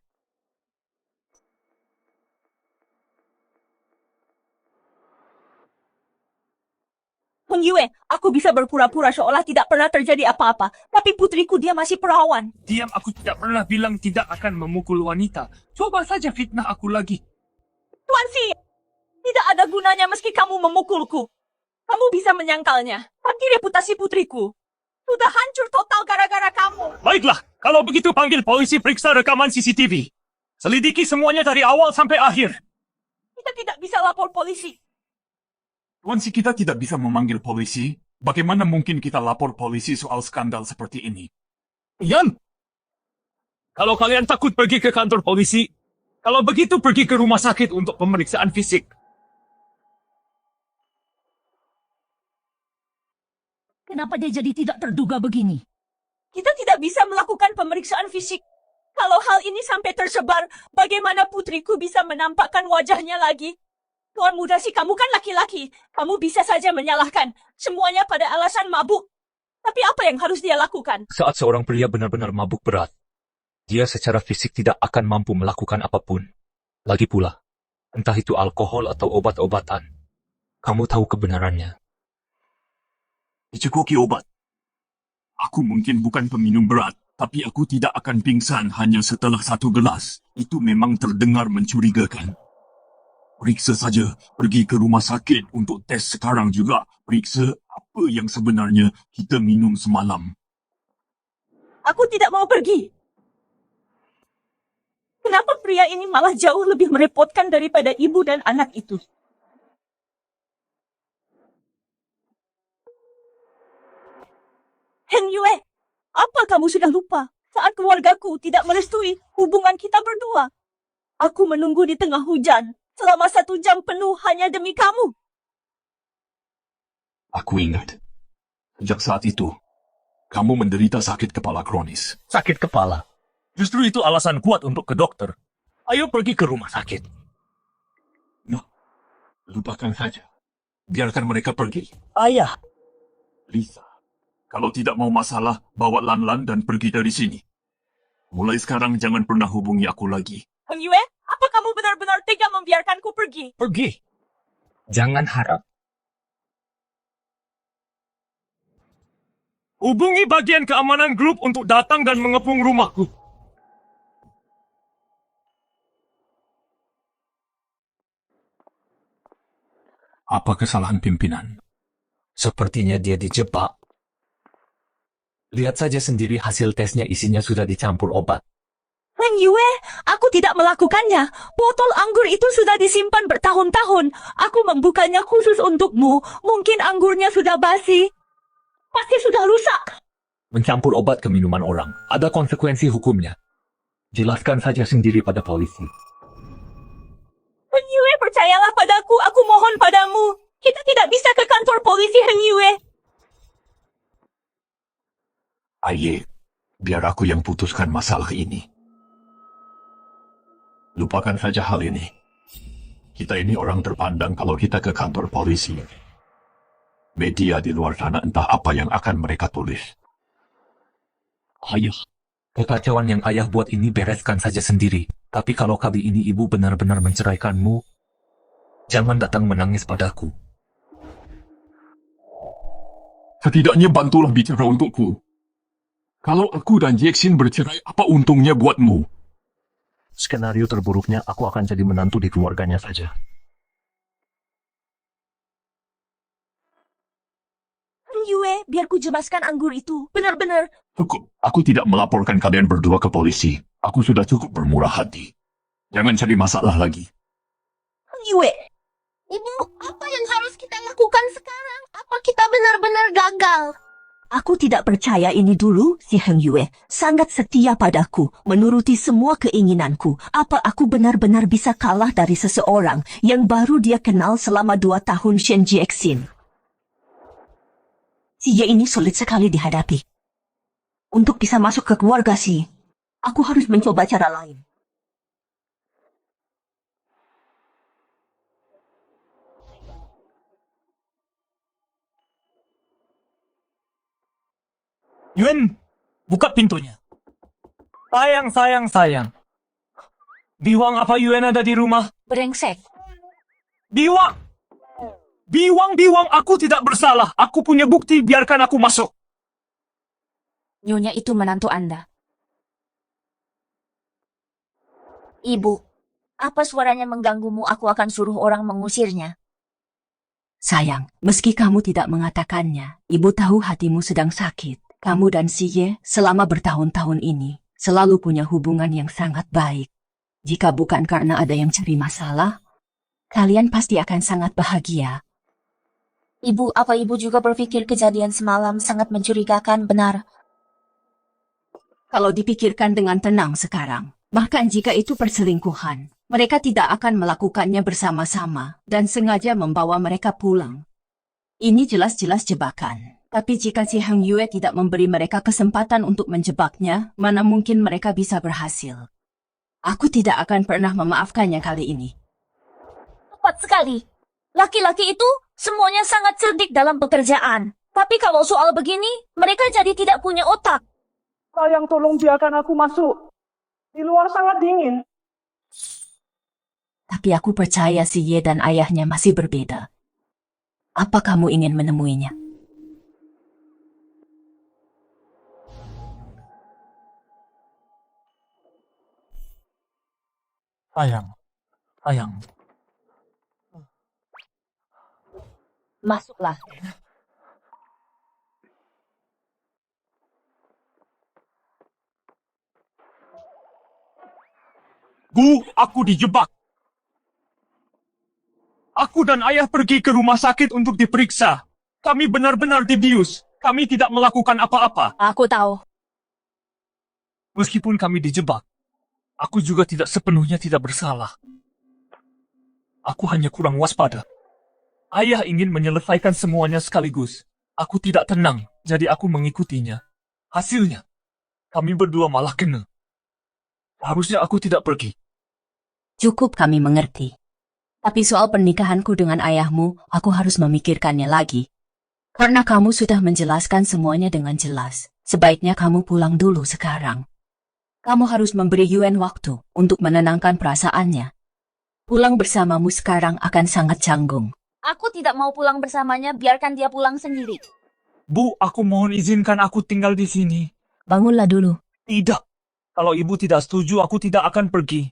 Heng Yue, aku bisa berpura-pura seolah tidak pernah terjadi apa-apa, tapi putriku dia masih perawan. Diam, aku tidak pernah bilang tidak akan memukul wanita. Coba saja fitnah aku lagi. Tuan Si, tidak ada gunanya meski kamu memukulku. Kamu bisa menyangkalnya, tapi reputasi putriku sudah hancur total gara-gara kamu. Baiklah, kalau begitu panggil polisi periksa rekaman CCTV. Selidiki semuanya dari awal sampai akhir. Kita tidak bisa lapor polisi. Tuan Si, kita tidak bisa memanggil polisi. Bagaimana mungkin kita lapor polisi soal skandal seperti ini? Yan, kalau kalian takut pergi ke kantor polisi, kalau begitu pergi ke rumah sakit untuk pemeriksaan fisik. Kenapa dia jadi tidak terduga begini? Kita tidak bisa melakukan pemeriksaan fisik. Kalau hal ini sampai tersebar, bagaimana putriku bisa menampakkan wajahnya lagi? Tuan Muda Si, kamu kan laki-laki. Kamu bisa saja menyalahkan semuanya pada alasan mabuk. Tapi apa yang harus dia lakukan? Saat seorang pria benar-benar mabuk berat, dia secara fisik tidak akan mampu melakukan apapun. Lagi pula, entah itu alkohol atau obat-obatan, kamu tahu kebenarannya. Dicekoki obat. Aku mungkin bukan peminum berat, tapi aku tidak akan pingsan hanya setelah 1 gelas. Itu memang terdengar mencurigakan. Periksa saja, pergi ke rumah sakit untuk tes sekarang juga. Periksa apa yang sebenarnya kita minum semalam. Aku tidak mau pergi. Kenapa pria ini malah jauh lebih merepotkan daripada ibu dan anak itu? Heng Yue, apa kamu sudah lupa saat keluargaku tidak merestui hubungan kita berdua? Aku menunggu di tengah hujan selama 1 jam penuh hanya demi kamu. Aku ingat. Sejak saat itu, kamu menderita sakit kepala kronis. Sakit kepala. Justru itu alasan kuat untuk ke dokter. Ayo pergi ke rumah sakit. No, lupakan saja. Biarkan mereka pergi. Ayah. Lisa, kalau tidak mau masalah, bawa Lan-Lan dan pergi dari sini. Mulai sekarang jangan pernah hubungi aku lagi. Heng Yue, apa kamu benar-benar tega membiarkanku pergi? Pergi. Jangan harap. Hubungi bagian keamanan grup untuk datang dan mengepung rumahku. Apa kesalahan pimpinan? Sepertinya dia dijebak. Lihat saja sendiri hasil tesnya isinya sudah dicampur obat. Heng Yue, aku tidak melakukannya. Botol anggur itu sudah disimpan bertahun-tahun. Aku membukanya khusus untukmu. Mungkin anggurnya sudah basi. Pasti sudah rusak. Mencampur obat ke minuman orang, ada konsekuensi hukumnya. Jelaskan saja sendiri pada polisi. Heng Yue, percayalah padaku. Aku mohon padamu. Kita tidak bisa ke kantor polisi, Heng Yue. Aye, biar aku yang putuskan masalah ini. Lupakan saja hal ini. Kita ini orang terpandang kalau kita ke kantor polisi. Media di luar sana entah apa yang akan mereka tulis. Ayah, kekacauan yang ayah buat ini bereskan saja sendiri. Tapi kalau kali ini ibu benar-benar menceraikanmu, jangan datang menangis padaku. Setidaknya bantulah bicara untukku. Kalau aku dan Jackson bercerai, apa untungnya buatmu? Skenario terburuknya aku akan jadi menantu di keluarganya saja. Heng Yue, biar ku jemaskan anggur itu. Benar-benar. Cukup, aku tidak melaporkan kalian berdua ke polisi. Aku sudah cukup bermurah hati. Jangan cari masalah lagi. Heng Yue, Ibu, apa yang harus kita lakukan sekarang? gagal. Aku tidak percaya ini dulu, si Heng Yue. Sangat setia padaku, menuruti semua keinginanku. Apa aku benar-benar bisa kalah dari seseorang yang baru dia kenal selama 2 tahun Shen Jiexin? Si Ye ini sulit sekali dihadapi. Untuk bisa masuk ke keluarga si, aku harus mencoba cara lain. Yuen, buka pintunya. Sayang. Biwang, apa Yuen ada di rumah? Brengsek. Biwang! Biwang, aku tidak bersalah. Aku punya bukti, biarkan aku masuk. Nyonya itu menantu Anda. Ibu, apa suaranya mengganggumu? Aku akan suruh orang mengusirnya. Sayang, meski kamu tidak mengatakannya, ibu tahu hatimu sedang sakit. Kamu dan si Ye selama bertahun-tahun ini selalu punya hubungan yang sangat baik. Jika bukan karena ada yang cari masalah, kalian pasti akan sangat bahagia. Ibu, apa ibu juga berpikir kejadian semalam sangat mencurigakan, benar? Kalau dipikirkan dengan tenang sekarang, bahkan jika itu perselingkuhan, mereka tidak akan melakukannya bersama-sama dan sengaja membawa mereka pulang. Ini jelas-jelas jebakan. Tapi jika si Heng Yue tidak memberi mereka kesempatan untuk menjebaknya, mana mungkin mereka bisa berhasil. Aku tidak akan pernah memaafkannya kali ini. Tepat sekali. Laki-laki itu semuanya sangat cerdik dalam pekerjaan. Tapi kalau soal begini, mereka jadi tidak punya otak. Sayang, tolong biarkan aku masuk. Di luar sangat dingin. Tapi aku percaya si Ye dan ayahnya masih berbeda. Apa kamu ingin menemuinya? Sayang. Masuklah. Bu, aku dijebak. Aku dan ayah pergi ke rumah sakit untuk diperiksa. Kami benar-benar dibius. Kami tidak melakukan apa-apa. Aku tahu. Meskipun kami dijebak, aku juga tidak sepenuhnya tidak bersalah. Aku hanya kurang waspada. Ayah ingin menyelesaikan semuanya sekaligus. Aku tidak tenang, jadi aku mengikutinya. Hasilnya, kami berdua malah kena. Harusnya aku tidak pergi. Cukup, kami mengerti. Tapi soal pernikahanku dengan ayahmu, aku harus memikirkannya lagi. Karena kamu sudah menjelaskan semuanya dengan jelas. Sebaiknya kamu pulang dulu sekarang. Kamu harus memberi Yuen waktu untuk menenangkan perasaannya. Pulang bersamamu sekarang akan sangat canggung. Aku tidak mau pulang bersamanya, biarkan dia pulang sendiri. Bu, aku mohon izinkan aku tinggal di sini. Bangunlah dulu. Tidak. Kalau ibu tidak setuju, aku tidak akan pergi.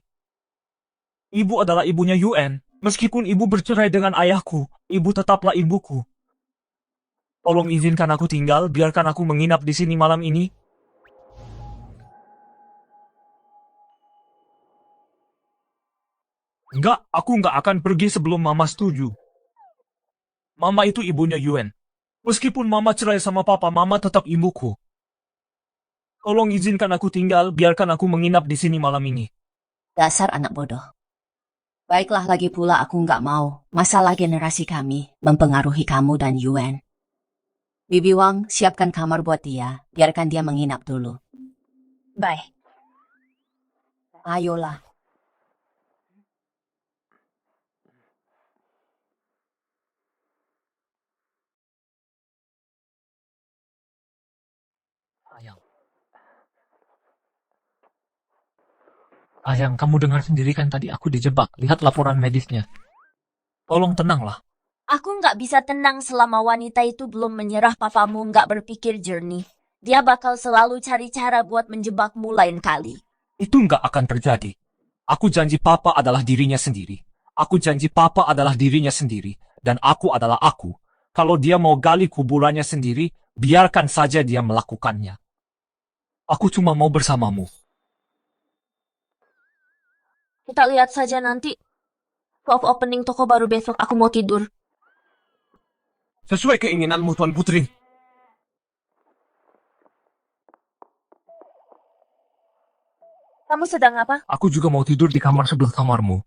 Ibu adalah ibunya Yuen. Meskipun ibu bercerai dengan ayahku, ibu tetaplah ibuku. Tolong izinkan aku tinggal, biarkan aku menginap di sini malam ini. Enggak, aku enggak akan pergi sebelum Mama setuju. Mama itu ibunya Yuen. Meskipun Mama cerai sama Papa, Mama tetap ibuku. Tolong izinkan aku tinggal, biarkan aku menginap di sini malam ini. Dasar anak bodoh. Baiklah, lagi pula aku nggak mau masalah generasi kami mempengaruhi kamu dan Yuen. Bibi Wang, siapkan kamar buat dia. Biarkan dia menginap dulu. Baik. Ayolah. Sayang, kamu dengar sendiri kan tadi aku dijebak. Lihat laporan medisnya. Tolong tenanglah. Aku nggak bisa tenang selama wanita itu belum menyerah. Papamu nggak berpikir jernih. Dia bakal selalu cari cara buat menjebakmu lain kali. Itu nggak akan terjadi. Aku janji Papa adalah dirinya sendiri. Aku janji Papa adalah dirinya sendiri. Dan aku adalah aku. Kalau dia mau gali kuburannya sendiri, biarkan saja dia melakukannya. Aku cuma mau bersamamu. Kita lihat saja nanti. Soft opening toko baru besok, aku mau tidur. Sesuai keinginanmu, Tuan Putri. Kamu sedang apa? Aku juga mau tidur di kamar sebelah kamarmu.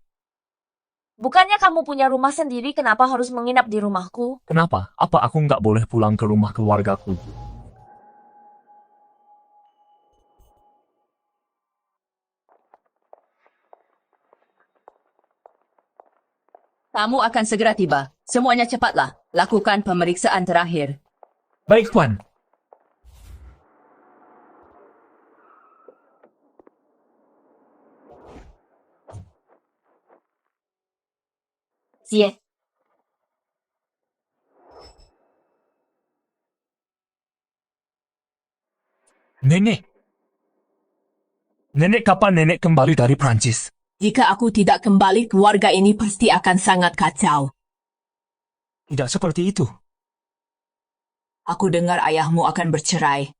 Bukannya kamu punya rumah sendiri, kenapa harus menginap di rumahku? Kenapa? Apa aku nggak boleh pulang ke rumah keluargaku? Kamu akan segera tiba. Semuanya cepatlah. Lakukan pemeriksaan terakhir. Baik, Tuan. Zie. Nenek. Nenek, kapan nenek kembali dari Prancis? Jika aku tidak kembali, keluarga ini pasti akan sangat kacau. Tidak seperti itu. Aku dengar ayahmu akan bercerai.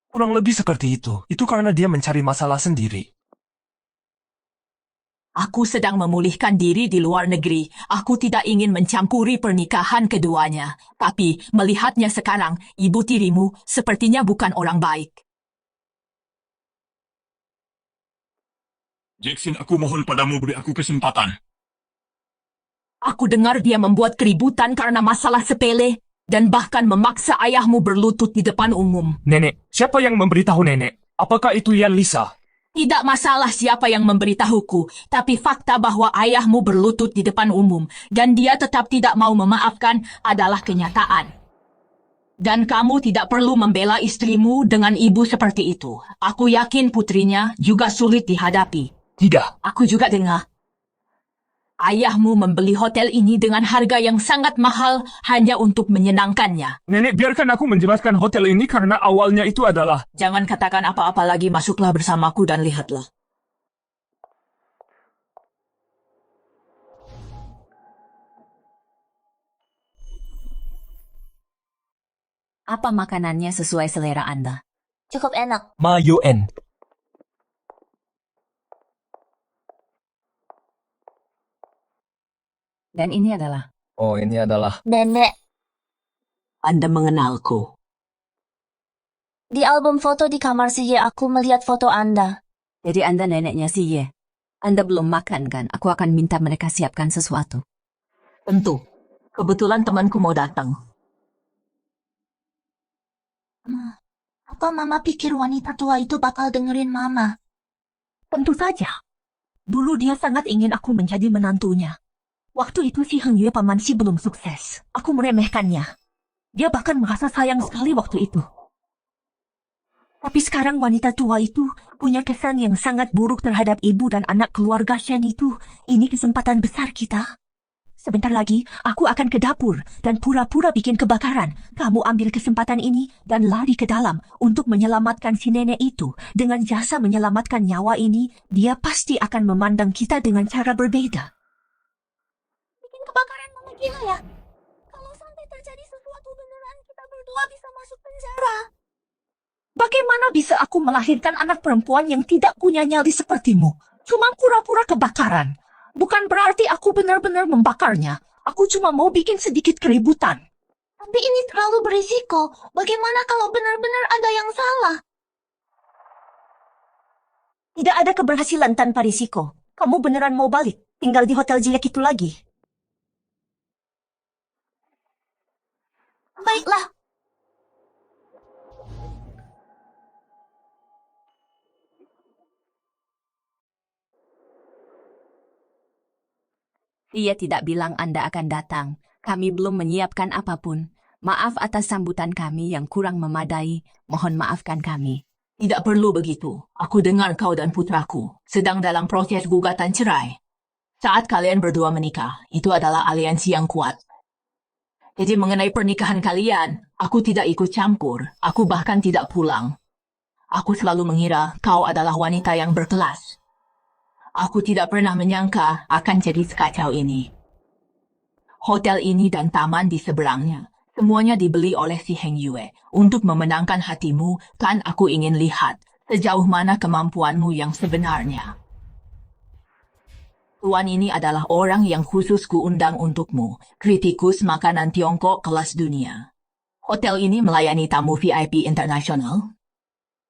Kurang lebih seperti itu. Itu karena dia mencari masalah sendiri. Aku sedang memulihkan diri di luar negeri. Aku tidak ingin mencampuri pernikahan keduanya. Tapi melihatnya sekarang, ibu tirimu sepertinya bukan orang baik. Jackson, aku mohon padamu beri aku kesempatan. Aku dengar dia membuat keributan karena masalah sepele dan bahkan memaksa ayahmu berlutut di depan umum. Nenek, siapa yang memberitahu nenek? Apakah itu Yan Lisa? Tidak masalah siapa yang memberitahuku, tapi fakta bahwa ayahmu berlutut di depan umum dan dia tetap tidak mau memaafkan adalah kenyataan. Dan kamu tidak perlu membela istrimu dengan ibu seperti itu. Aku yakin putrinya juga sulit dihadapi. Tidak. Aku juga dengar. Ayahmu membeli hotel ini dengan harga yang sangat mahal hanya untuk menyenangkannya. Nenek, biarkan aku menjelaskan hotel ini karena awalnya itu adalah... Jangan katakan apa-apa lagi, masuklah bersamaku dan lihatlah. Apa makanannya sesuai selera Anda? Cukup enak. Mayoen. Dan ini adalah... Oh, ini adalah... Nenek. Anda mengenalku. Di album foto di kamar Zie aku melihat foto Anda. Jadi Anda neneknya si Ye. Anda belum makan kan? Aku akan minta mereka siapkan sesuatu. Tentu. Kebetulan temanku mau datang. Apa Mama pikir wanita tua itu bakal dengerin Mama? Tentu saja. Dulu dia sangat ingin aku menjadi menantunya. Waktu itu si Heng Yue pamansi belum sukses. Aku meremehkannya. Dia bahkan merasa sayang sekali waktu itu. Tapi sekarang wanita tua itu punya kesan yang sangat buruk terhadap ibu dan anak keluarga Shen itu. Ini kesempatan besar kita. Sebentar lagi, aku akan ke dapur dan pura-pura bikin kebakaran. Kamu ambil kesempatan ini dan lari ke dalam untuk menyelamatkan si nenek itu. Dengan jasa menyelamatkan nyawa ini, dia pasti akan memandang kita dengan cara berbeda. Bikin kebakaran Mama gila ya? Kalau sampai terjadi sesuatu beneran, kita berdua bisa masuk penjara. Bagaimana bisa aku melahirkan anak perempuan yang tidak punya nyali sepertimu? Cuma pura-pura kebakaran. Bukan berarti aku benar-benar membakarnya. Aku cuma mau bikin sedikit keributan. Tapi ini terlalu berisiko. Bagaimana kalau benar-benar ada yang salah? Tidak ada keberhasilan tanpa risiko. Kamu beneran mau balik? Tinggal di hotel jelek itu lagi. Baiklah. Dia tidak bilang Anda akan datang. Kami belum menyiapkan apapun. Maaf atas sambutan kami yang kurang memadai. Mohon maafkan kami. Tidak perlu begitu. Aku dengar kau dan putraku sedang dalam proses gugatan cerai. Saat kalian berdua menikah, itu adalah aliansi yang kuat. Jadi mengenai pernikahan kalian, aku tidak ikut campur. Aku bahkan tidak pulang. Aku selalu mengira kau adalah wanita yang berkelas. Aku tidak pernah menyangka akan jadi sekacau ini. Hotel ini dan taman di seberangnya, semuanya dibeli oleh si Heng Yue. Untuk memenangkan hatimu, kan aku ingin lihat sejauh mana kemampuanmu yang sebenarnya. Tuan ini adalah orang yang khusus kuundang untukmu, kritikus makanan Tiongkok kelas dunia. Hotel ini melayani tamu VIP internasional.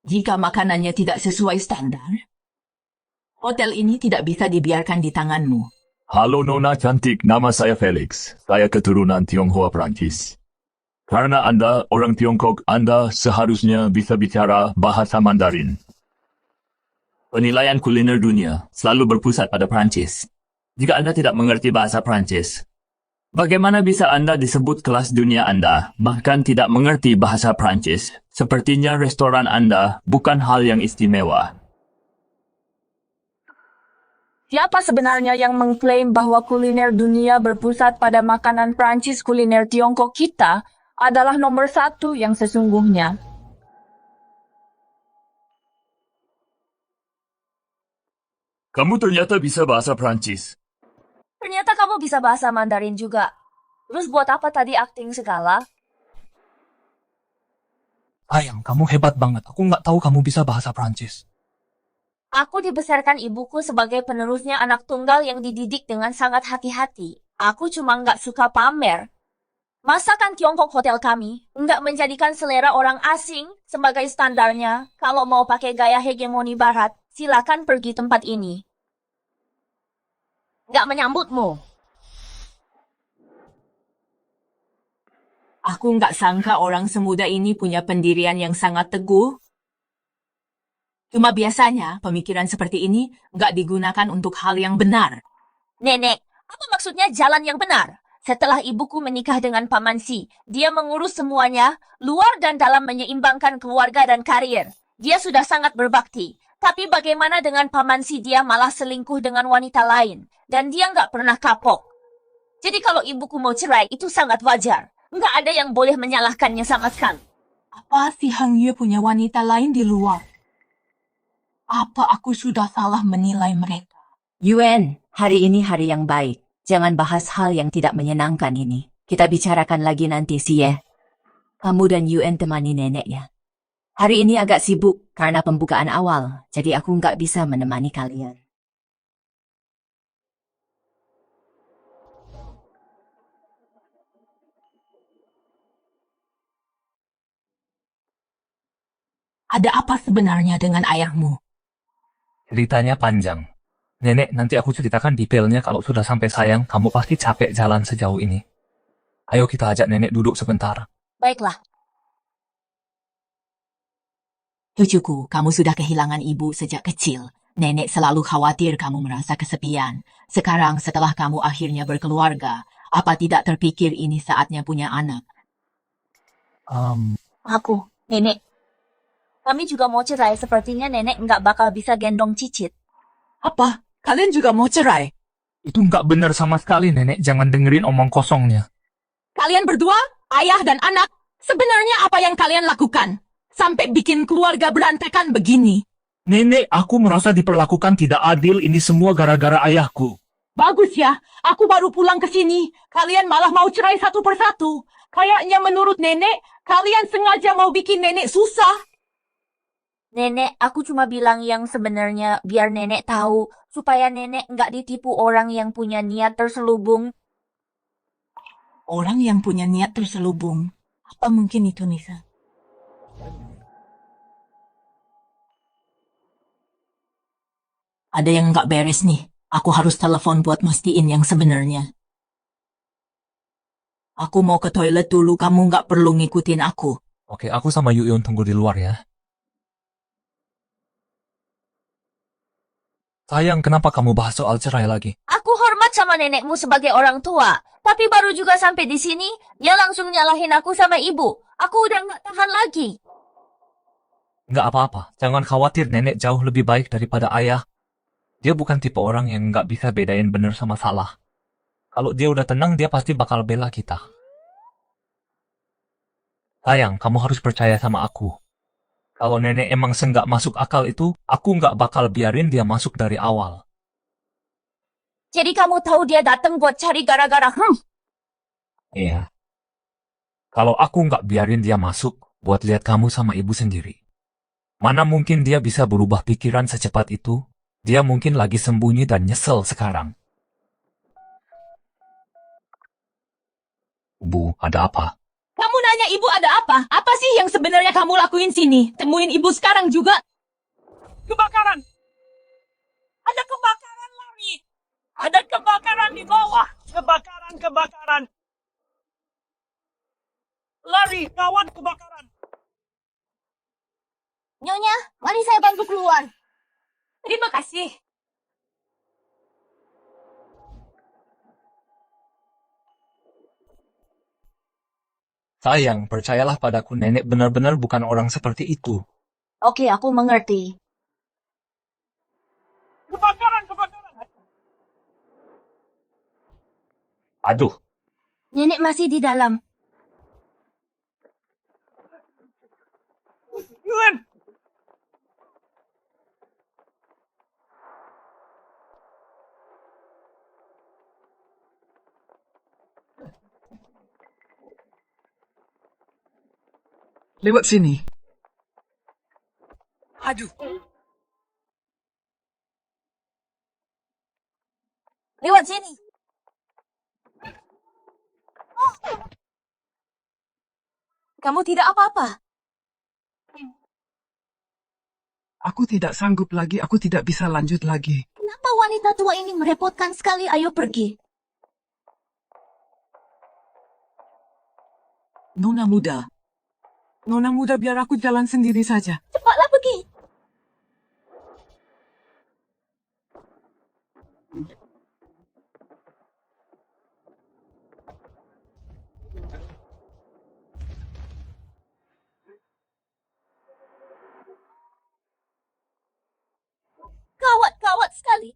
Jika makanannya tidak sesuai standar, Hotel ini tidak bisa dibiarkan di tanganmu. Halo Nona cantik, nama saya Felix. Saya keturunan Tionghoa Prancis. Karena Anda orang Tiongkok, Anda seharusnya bisa bicara bahasa Mandarin. Penilaian kuliner dunia selalu berpusat pada Prancis. Jika Anda tidak mengerti bahasa Prancis, bagaimana bisa Anda disebut kelas dunia Anda, bahkan tidak mengerti bahasa Prancis? Sepertinya restoran Anda bukan hal yang istimewa. Siapa sebenarnya yang mengklaim bahwa kuliner dunia berpusat pada makanan Prancis? Kuliner Tiongkok kita adalah nomor 1 yang sesungguhnya. Kamu ternyata bisa bahasa Prancis. Ternyata kamu bisa bahasa Mandarin juga. Terus buat apa tadi akting segala? Sayang, kamu hebat banget. Aku nggak tahu kamu bisa bahasa Prancis. Aku dibesarkan ibuku sebagai penerusnya anak tunggal yang dididik dengan sangat hati-hati. Aku cuma nggak suka pamer. Masakan Tiongkok hotel kami nggak menjadikan selera orang asing sebagai standarnya. Kalau mau pakai gaya hegemoni barat, silakan pergi tempat ini. Nggak menyambutmu. Aku nggak sangka orang semuda ini punya pendirian yang sangat teguh. Cuma biasanya pemikiran seperti ini nggak digunakan untuk hal yang benar. Nenek, apa maksudnya jalan yang benar? Setelah ibuku menikah dengan Paman Si, dia mengurus semuanya, luar dan dalam menyeimbangkan keluarga dan karir. Dia sudah sangat berbakti. Tapi bagaimana dengan Paman Si, dia malah selingkuh dengan wanita lain. Dan dia nggak pernah kapok. Jadi kalau ibuku mau cerai, itu sangat wajar. Nggak ada yang boleh menyalahkannya sama sekali. Apa si Hang Yue punya wanita lain di luar? Apa aku sudah salah menilai mereka? Yuen, hari ini hari yang baik. Jangan bahas hal yang tidak menyenangkan ini. Kita bicarakan lagi nanti sih ya. Kamu dan Yuen temani nenek ya. Hari ini agak sibuk karena pembukaan awal, jadi aku nggak bisa menemani kalian. Ada apa sebenarnya dengan ayahmu? Ceritanya panjang. Nenek, nanti aku ceritakan detailnya kalau sudah sampai. Sayang, kamu pasti capek jalan sejauh ini. Ayo kita ajak nenek duduk sebentar. Baiklah. Cucuku, kamu sudah kehilangan ibu sejak kecil. Nenek selalu khawatir kamu merasa kesepian. Sekarang setelah kamu akhirnya berkeluarga, apa tidak terpikir ini saatnya punya anak? Aku, nenek. Kami juga mau cerai, sepertinya nenek nggak bakal bisa gendong Cicit. Apa? Kalian juga mau cerai? Itu nggak benar sama sekali, nenek. Jangan dengerin omong kosongnya. Kalian berdua, ayah dan anak, sebenarnya apa yang kalian lakukan? Sampai bikin keluarga berantakan begini. Nenek, aku merasa diperlakukan tidak adil. Ini semua gara-gara ayahku. Bagus ya, aku baru pulang ke sini. Kalian malah mau cerai satu persatu. Kayaknya menurut nenek, kalian sengaja mau bikin nenek susah. Nenek, aku cuma bilang yang sebenarnya biar nenek tahu, supaya nenek nggak ditipu orang yang punya niat terselubung. Orang yang punya niat terselubung. Apa mungkin itu, Nisa? Ada yang nggak beres nih. Aku harus telepon buat mastiin yang sebenarnya. Aku mau ke toilet dulu, kamu nggak perlu ngikutin aku. Oke, aku sama Yuyun tunggu di luar ya. Sayang, kenapa kamu bahas soal cerai lagi? Aku hormat sama nenekmu sebagai orang tua. Tapi baru juga sampai di sini, dia langsung nyalahin aku sama ibu. Aku udah nggak tahan lagi. Nggak apa-apa. Jangan khawatir, nenek jauh lebih baik daripada ayah. Dia bukan tipe orang yang nggak bisa bedain benar sama salah. Kalau dia udah tenang, dia pasti bakal bela kita. Sayang, kamu harus percaya sama aku. Kalau nenek emang senggak masuk akal itu, aku nggak bakal biarin dia masuk dari awal. Jadi kamu tahu dia datang buat cari gara-gara, Iya. Kalau aku nggak biarin dia masuk, buat lihat kamu sama ibu sendiri. Mana mungkin dia bisa berubah pikiran secepat itu? Dia mungkin lagi sembunyi dan nyesel sekarang. Bu, ada apa? Kamu nanya ibu ada apa? Apa sih yang sebenarnya kamu lakuin sini? Temuin ibu sekarang juga. Kebakaran! Ada Ada kebakaran, lari. Ada kebakaran di bawah. Kebakaran. Lari, kawan kebakaran. Nyonya, mari saya bantu keluar. Terima kasih. Sayang, percayalah padaku, nenek benar-benar bukan orang seperti itu. Oke, aku mengerti. Kebakaran. Aduh, Nenek masih di dalam. Yuen, Lewat sini. aduh. Lewat sini. Kamu tidak apa-apa. Aku tidak sanggup lagi, aku tidak bisa lanjut lagi. Kenapa wanita tua ini merepotkan sekali? Ayo pergi. Nona muda, biar aku jalan sendiri saja. Cepatlah pergi. Gawat sekali.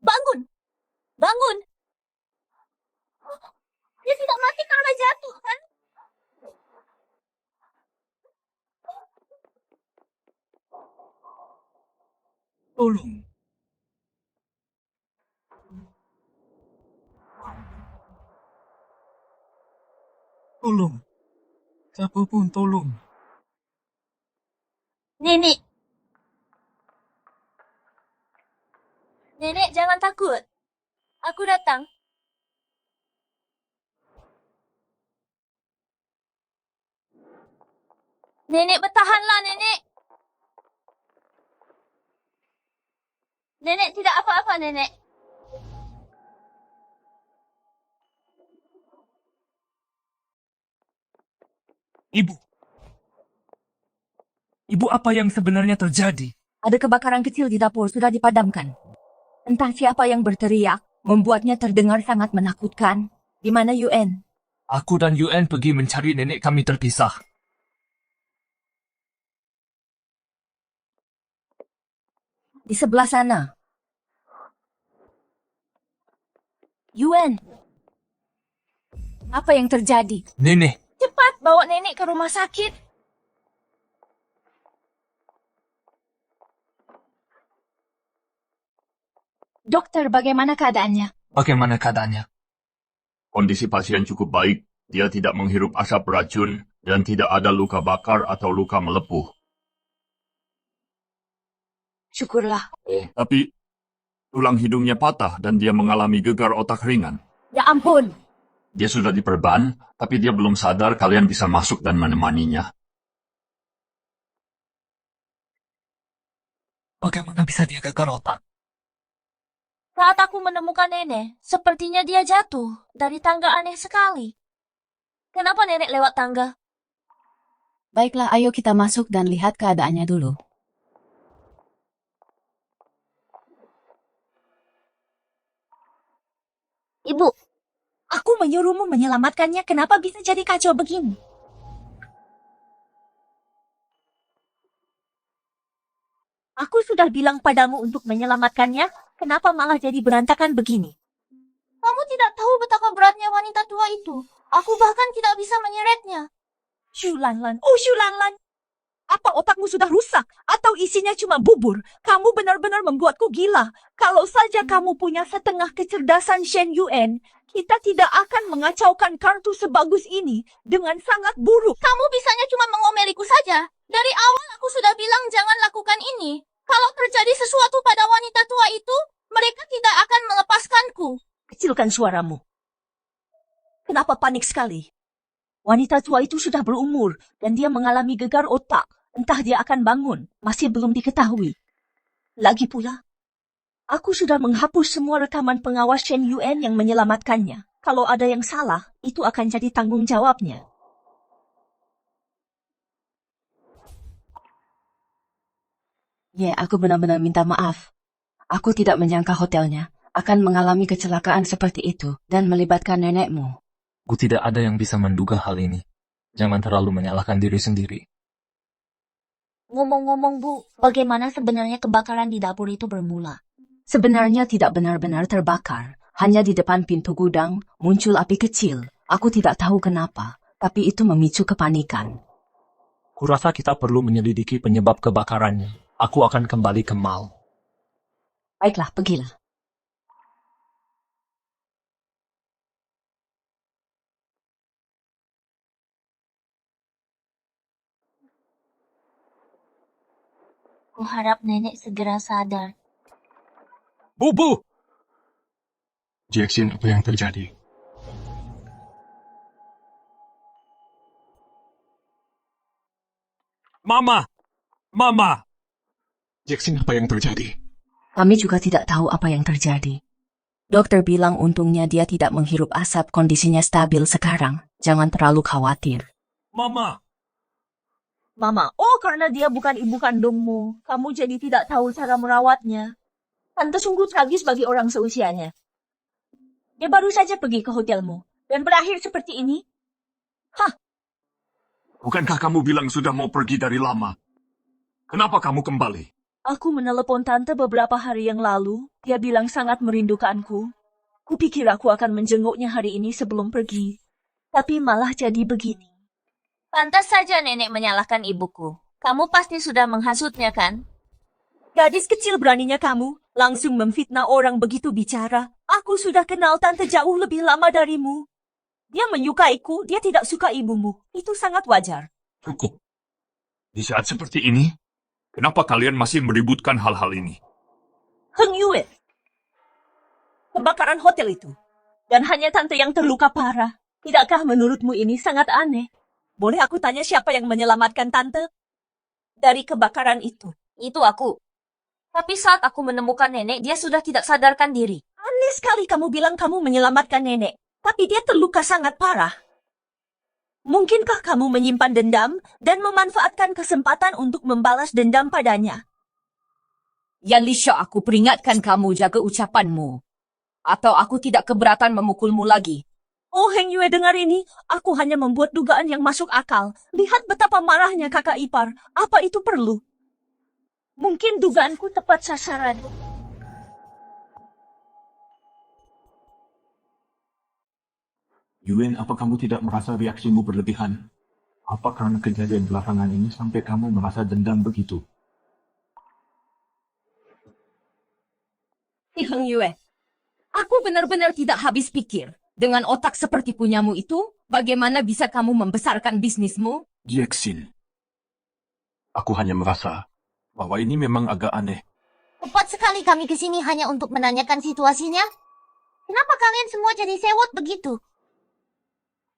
Bangun. Dia tidak mati karena jatuh, kan? Tolong. Siapapun tolong. Nenek, jangan takut. Aku datang. Nenek, bertahanlah, Nenek. Nenek tidak apa-apa, Nenek. Ibu, apa yang sebenarnya terjadi? Ada kebakaran kecil di dapur, sudah dipadamkan. Entah siapa yang berteriak, membuatnya terdengar sangat menakutkan. Di mana Yuen? Aku dan Yuen pergi mencari nenek kami terpisah. Di sebelah sana. Yuen, apa yang terjadi? Nenek, Cepat bawa nenek ke rumah sakit. Dokter, bagaimana keadaannya? bagaimana keadaannya? Kondisi pasien cukup baik. Dia tidak menghirup asap racun dan tidak ada luka bakar atau luka melepuh. Syukurlah. Tapi tulang hidungnya patah dan dia mengalami gegar otak ringan. Ya ampun. Dia sudah diperban, tapi dia belum sadar. Kalian bisa masuk dan menemaninya. Bagaimana bisa dia gegar otak? Saat aku menemukan nenek, sepertinya dia jatuh dari tangga aneh sekali. Kenapa nenek lewat tangga? Baiklah, ayo kita masuk dan lihat keadaannya dulu. Ibu, Aku menyuruhmu menyelamatkannya, kenapa bisa jadi kacau begini? Aku sudah bilang padamu untuk menyelamatkannya, kenapa malah jadi berantakan begini? kamu tidak tahu betapa beratnya wanita tua itu. Aku bahkan tidak bisa menyeretnya. Shu Lanlan, oh Shu Lanlan. Apa otakmu sudah rusak? Atau isinya cuma bubur? Kamu benar-benar membuatku gila. Kalau saja kamu punya setengah kecerdasan Shen Yuen, kita tidak akan mengacaukan kartu sebagus ini dengan sangat buruk. Kamu bisanya cuma mengomeliku saja. Dari awal aku sudah bilang jangan lakukan ini. Kalau terjadi sesuatu pada wanita tua itu, mereka tidak akan melepaskanku. Kecilkan suaramu. Kenapa panik sekali? Wanita tua itu sudah berumur dan dia mengalami gegar otak. Entah dia akan bangun, masih belum diketahui. Lagi pula, aku sudah menghapus semua rekaman pengawas Shen Yuen yang menyelamatkannya. Kalau ada yang salah, itu akan jadi tanggung jawabnya. Aku benar-benar minta maaf. Aku tidak menyangka hotelnya akan mengalami kecelakaan seperti itu dan melibatkan nenekmu. Ku tidak ada yang bisa menduga hal ini. Jangan terlalu menyalahkan diri sendiri. Ngomong-ngomong, Bu, bagaimana sebenarnya kebakaran di dapur itu bermula? Sebenarnya tidak benar-benar terbakar. Hanya di depan pintu gudang muncul api kecil. Aku tidak tahu kenapa, tapi itu memicu kepanikan. Kurasa kita perlu menyelidiki penyebab kebakarannya. Aku akan kembali ke mall. Baiklah, pergilah. Kuharap nenek segera sadar. Bu! Jackson, apa yang terjadi? Mama! Jackson, apa yang terjadi? Kami juga tidak tahu apa yang terjadi. Dokter bilang untungnya dia tidak menghirup asap, kondisinya stabil sekarang. Jangan terlalu khawatir. Mama! Mama, karena dia bukan ibu kandungmu, kamu jadi tidak tahu cara merawatnya. Tante sungguh tragis bagi orang seusianya. Dia baru saja pergi ke hotelmu, dan berakhir seperti ini. Bukankah kamu bilang sudah mau pergi dari lama? Kenapa kamu kembali? Aku menelepon tante beberapa hari yang lalu. Dia bilang sangat merindukanku. Kupikir aku akan menjenguknya hari ini sebelum pergi. Tapi malah jadi begini. Pantas saja nenek menyalahkan ibuku. Kamu pasti sudah menghasutnya, kan? Gadis kecil beraninya kamu langsung memfitnah orang begitu bicara. Aku sudah kenal tante jauh lebih lama darimu. Dia menyukaiku, dia tidak suka ibumu. Itu sangat wajar. Cukup. Di saat seperti ini, kenapa kalian masih meributkan hal-hal ini? Heng Yue. Kebakaran hotel itu. Dan hanya tante yang terluka parah. Tidakkah menurutmu ini sangat aneh? Boleh aku tanya siapa yang menyelamatkan tante dari kebakaran itu? Itu aku. Tapi saat aku menemukan nenek, dia sudah tidak sadarkan diri. Aneh sekali kamu bilang kamu menyelamatkan nenek. Tapi dia terluka sangat parah. Mungkinkah kamu menyimpan dendam dan memanfaatkan kesempatan untuk membalas dendam padanya? Yan Lisha, aku peringatkan kamu jaga ucapanmu. Atau aku tidak keberatan memukulmu lagi. Heng Yue, dengar ini. Aku hanya membuat dugaan yang masuk akal. Lihat betapa marahnya kakak ipar. Apa itu perlu? Mungkin dugaanku tepat sasaran. Yuen, apa kamu tidak merasa reaksimu berlebihan? Apa karena kejadian belakangan ini sampai kamu merasa dendam begitu? Heng Yue, aku benar-benar tidak habis pikir. Dengan otak seperti punyamu itu, bagaimana bisa kamu membesarkan bisnismu? Jackson, aku hanya merasa bahwa ini memang agak aneh. Tepat sekali kami ke sini hanya untuk menanyakan situasinya. Kenapa kalian semua jadi sewot begitu?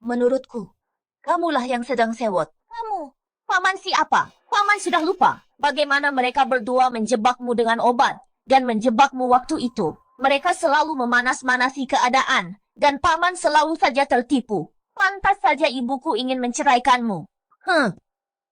Menurutku, kamulah yang sedang sewot. Kamu. Paman siapa? Paman sudah lupa bagaimana mereka berdua menjebakmu dengan obat dan menjebakmu waktu itu. Mereka selalu memanas-manasi keadaan dan paman selalu saja tertipu. Pantas saja ibuku ingin menceraikanmu.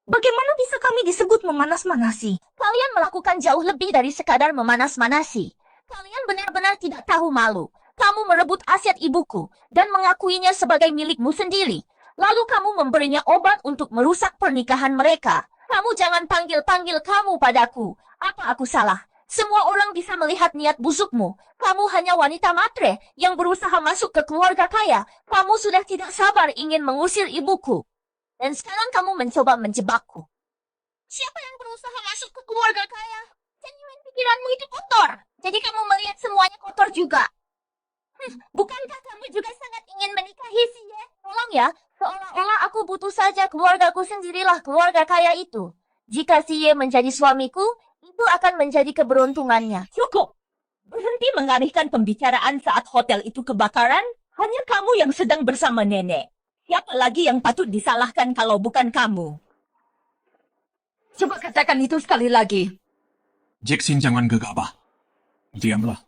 Bagaimana bisa kami disebut memanas-manasi? Kalian melakukan jauh lebih dari sekadar memanas-manasi. Kalian benar-benar tidak tahu malu. Kamu merebut aset ibuku dan mengakuinya sebagai milikmu sendiri. Lalu kamu memberinya obat untuk merusak pernikahan mereka. Kamu jangan panggil-panggil kamu padaku. Apa aku salah? Semua orang bisa melihat niat busukmu. Kamu hanya wanita matre yang berusaha masuk ke keluarga kaya. Kamu sudah tidak sabar ingin mengusir ibuku. Dan sekarang kamu mencoba menjebakku. Siapa yang berusaha masuk ke keluarga kaya? Genuine pikiranmu itu kotor. Jadi kamu melihat semuanya kotor juga. Bukankah kamu juga sangat ingin menikahi Siye? Tolong ya, seolah-olah aku butuh saja keluargaku sendirilah keluarga kaya itu. Jika Siye menjadi suamiku, itu akan menjadi keberuntungannya. Cukup. Berhenti mengalihkan pembicaraan saat hotel itu kebakaran. Hanya kamu yang sedang bersama nenek. Siapa lagi yang patut disalahkan kalau bukan kamu? Coba katakan itu sekali lagi. Jackson, jangan gegabah. Diamlah.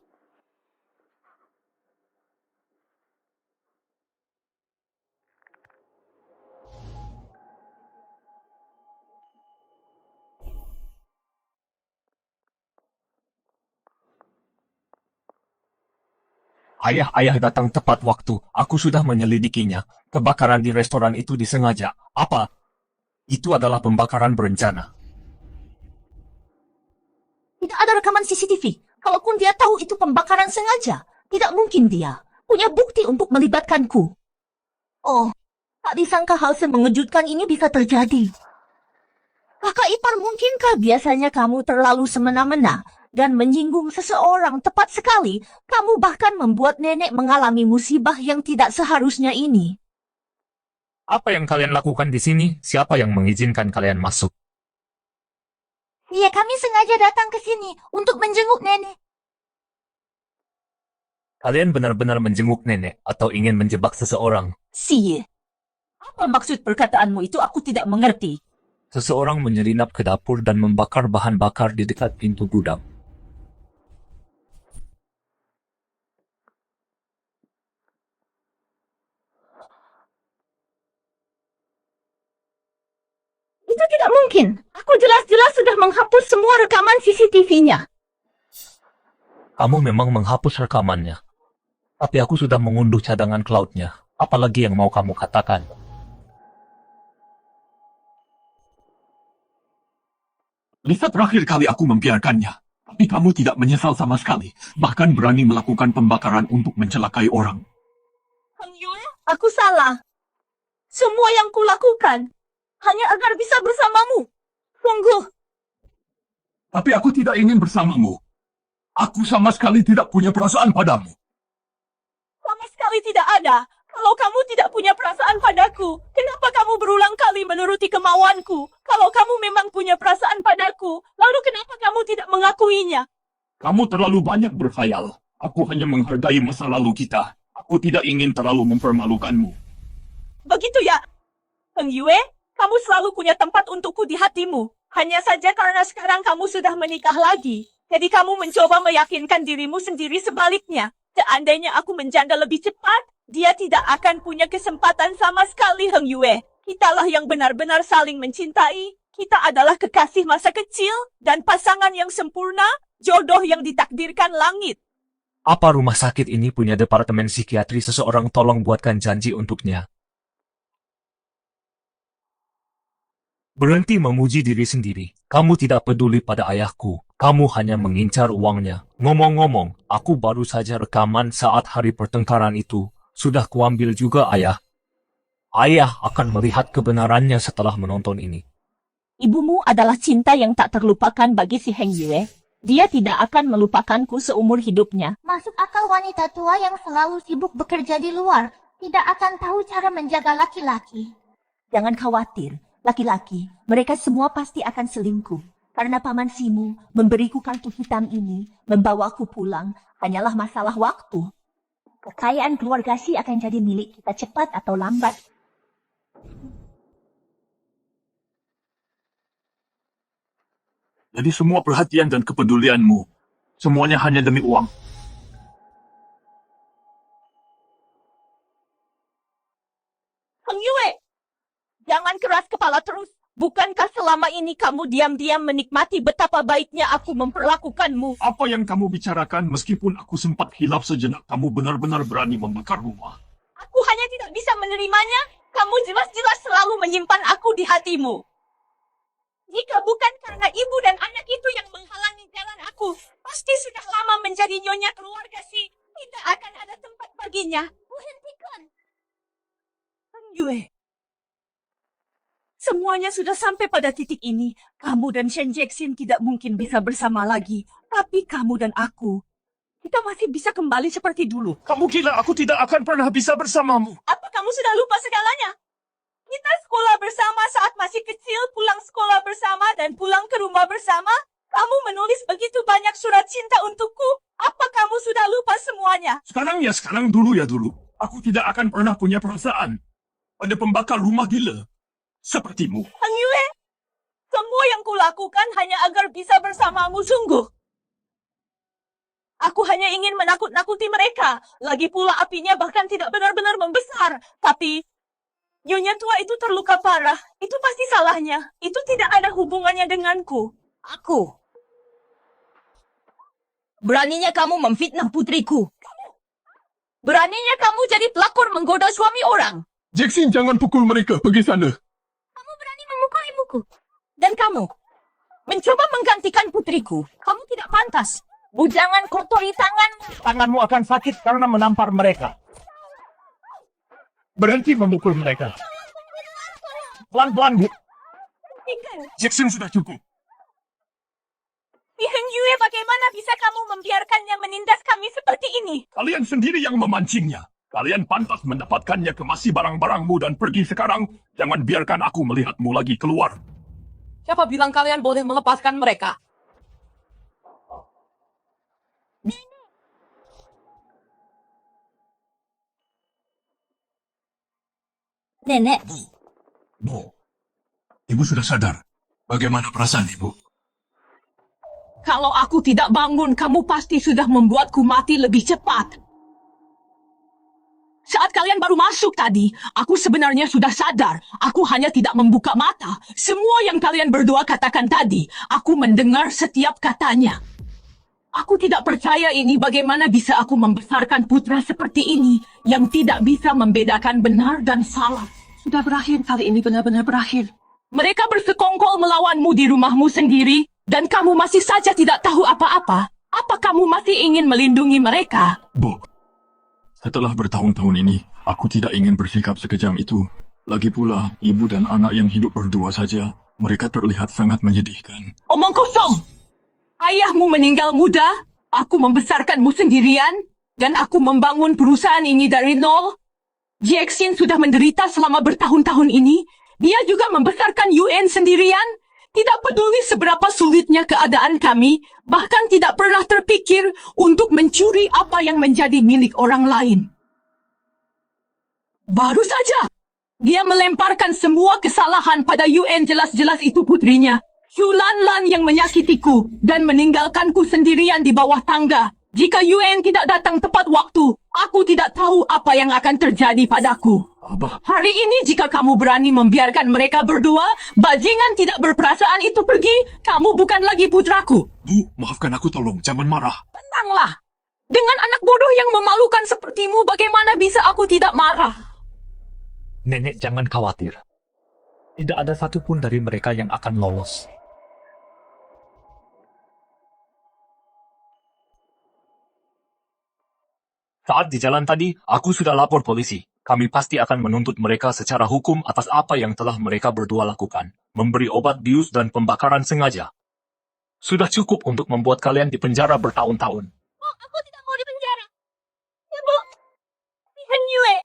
Ayah datang tepat waktu. Aku sudah menyelidikinya. Kebakaran di restoran itu disengaja. Apa? Itu adalah pembakaran berencana. Tidak ada rekaman CCTV. Kalaupun dia tahu itu pembakaran sengaja, tidak mungkin dia punya bukti untuk melibatkanku. Oh, tak disangka hal semengejutkan ini bisa terjadi. Kakak ipar, mungkinkah biasanya kamu terlalu semena-mena dan menyinggung seseorang tepat sekali? Kamu bahkan membuat nenek mengalami musibah yang tidak seharusnya ini. Apa yang kalian lakukan di sini? Siapa yang mengizinkan kalian masuk? Ya, kami sengaja datang ke sini untuk menjenguk nenek. Kalian benar-benar menjenguk nenek atau ingin menjebak seseorang? Siye, apa maksud perkataanmu itu? Aku tidak mengerti. Seseorang menyelinap ke dapur dan membakar bahan bakar di dekat pintu gudang. Itu tidak mungkin. Aku jelas-jelas sudah menghapus semua rekaman CCTV-nya. Kamu memang menghapus rekamannya. Tapi aku sudah mengunduh cadangan cloud-nya. Apalagi yang mau kamu katakan? Lisa, terakhir kali aku membiarkannya. Tapi kamu tidak menyesal sama sekali. Bahkan berani melakukan pembakaran untuk mencelakai orang. Hang Yue, aku salah. Semua yang kulakukan hanya agar bisa bersamamu. Sungguh. Tapi aku tidak ingin bersamamu. Aku sama sekali tidak punya perasaan padamu. Sama sekali tidak ada. Kalau kamu tidak punya perasaan padaku, kenapa kamu berulang kali menuruti kemauanku? Kalau kamu memang punya perasaan padaku, lalu kenapa kamu tidak mengakuinya? Kamu terlalu banyak berkhayal. Aku hanya menghargai masa lalu kita. Aku tidak ingin terlalu mempermalukanmu. Begitu ya? Heng Yue, kamu selalu punya tempat untukku di hatimu. Hanya saja karena sekarang kamu sudah menikah lagi. Jadi kamu mencoba meyakinkan dirimu sendiri sebaliknya. Seandainya aku menjanda lebih cepat, dia tidak akan punya kesempatan sama sekali, Heng Yue. Kitalah yang benar-benar saling mencintai. Kita adalah kekasih masa kecil dan pasangan yang sempurna, jodoh yang ditakdirkan langit. Apa rumah sakit ini punya departemen psikiatri? Seseorang tolong buatkan janji untuknya. Berhenti memuji diri sendiri. Kamu tidak peduli pada ayahku. Kamu hanya mengincar uangnya. Ngomong-ngomong, aku baru saja rekaman saat hari pertengkaran itu. Sudah kuambil juga, ayah. Ayah akan melihat kebenarannya setelah menonton ini. Ibumu adalah cinta yang tak terlupakan bagi si Heng Yue. Dia tidak akan melupakanku seumur hidupnya. Masuk akal wanita tua yang selalu sibuk bekerja di luar tidak akan tahu cara menjaga laki-laki. Jangan khawatir, laki-laki, mereka semua pasti akan selingkuh. Karena paman Simu memberiku kartu hitam ini, membawaku pulang, hanyalah masalah waktu. Kekayaan keluarga Si akan jadi milik kita cepat atau lambat. Jadi semua perhatian dan kepedulianmu, semuanya hanya demi uang. Heng Yue, jangan keras kepala terus. Bukankah selama ini kamu diam-diam menikmati betapa baiknya aku memperlakukanmu? Apa yang kamu bicarakan meskipun aku sempat hilaf sejenak, kamu benar-benar berani membakar rumah. Aku hanya tidak bisa menerimanya. Kamu jelas-jelas selalu menyimpan aku di hatimu. Jika bukan karena ibu dan anak itu yang menghalangi jalan aku, pasti sudah lama menjadi nyonya keluarga Si. Tidak akan ada tempat baginya. Hentikan. Heng Yue. Semuanya sudah sampai pada titik ini. Kamu dan Shen Jackson tidak mungkin bisa bersama lagi. Tapi kamu dan aku, kita masih bisa kembali seperti dulu. Kamu gila, aku tidak akan pernah bisa bersamamu. Apa kamu sudah lupa segalanya? Kita sekolah bersama saat masih kecil, pulang sekolah bersama, dan pulang ke rumah bersama. Kamu menulis begitu banyak surat cinta untukku. Apa kamu sudah lupa semuanya? Sekarang ya sekarang, dulu ya dulu. Aku tidak akan pernah punya perasaan pada pembakar rumah gila sepertimu. Heng Yue, semua yang kulakukan lakukan hanya agar bisa bersamamu sungguh. Aku hanya ingin menakut-nakuti mereka. Lagi pula apinya bahkan tidak benar-benar membesar. Tapi Nyonya tua itu terluka parah. Itu pasti salahnya. Itu tidak ada hubungannya denganku. Aku. Beraninya kamu memfitnah putriku. Beraninya kamu jadi pelakor menggoda suami orang. Jackson, jangan pukul mereka. Pergi sana. Kamu berani memukul ibuku. Dan kamu mencoba menggantikan putriku. Kamu tidak pantas. Bujangan kotori tanganmu. Tanganmu akan sakit karena menampar mereka. Berhenti memukul mereka. Pelan-pelan, Bu. Jackson sudah cukup. Heng Yue, bagaimana bisa kamu membiarkannya menindas kami seperti ini? Kalian sendiri yang memancingnya. Kalian pantas mendapatkannya kemasi barang-barangmu dan pergi sekarang. Jangan biarkan aku melihatmu lagi keluar. Siapa bilang kalian boleh melepaskan mereka? Nenek, Bu, Ibu sudah sadar. Bagaimana perasaan Ibu? Kalau aku tidak bangun, kamu pasti sudah membuatku mati lebih cepat. Saat kalian baru masuk tadi, aku sebenarnya sudah sadar. Aku hanya tidak membuka mata. Semua yang kalian berdua katakan tadi, aku mendengar setiap katanya. Aku tidak percaya ini bagaimana bisa aku membesarkan putra seperti ini yang tidak bisa membedakan benar dan salah. Sudah berakhir, kali ini benar-benar berakhir. Mereka bersekongkol melawanmu di rumahmu sendiri dan kamu masih saja tidak tahu apa-apa. Apa kamu masih ingin melindungi mereka? Bu, setelah bertahun-tahun ini, aku tidak ingin bersikap sekejam itu. Lagi pula, ibu dan anak yang hidup berdua saja, mereka terlihat sangat menyedihkan. Omong kosong! Ayahmu meninggal muda, aku membesarkanmu sendirian, dan aku membangun perusahaan ini dari nol. Jackson sudah menderita selama bertahun-tahun ini. Dia juga membesarkan UN sendirian. Tidak peduli seberapa sulitnya keadaan kami, bahkan tidak pernah terpikir untuk mencuri apa yang menjadi milik orang lain. Baru saja, dia melemparkan semua kesalahan pada UN, jelas-jelas itu putrinya. Yulanlan yang menyakitiku dan meninggalkanku sendirian di bawah tangga. Jika UN tidak datang tepat waktu, aku tidak tahu apa yang akan terjadi padaku. Abah, Hari ini jika kamu berani membiarkan mereka berdua, bajingan tidak berperasaan itu pergi, kamu bukan lagi putraku. Bu, maafkan aku tolong, jangan marah. Tenanglah. Dengan anak bodoh yang memalukan sepertimu, bagaimana bisa aku tidak marah? Nenek jangan khawatir. Tidak ada satupun dari mereka yang akan lolos. Saat di jalan tadi, aku sudah lapor polisi. Kami pasti akan menuntut mereka secara hukum atas apa yang telah mereka berdua lakukan. Memberi obat bius dan pembakaran sengaja. Sudah cukup untuk membuat kalian dipenjara bertahun-tahun. Oh, aku tidak mau dipenjara. Ibu, Heng Yue,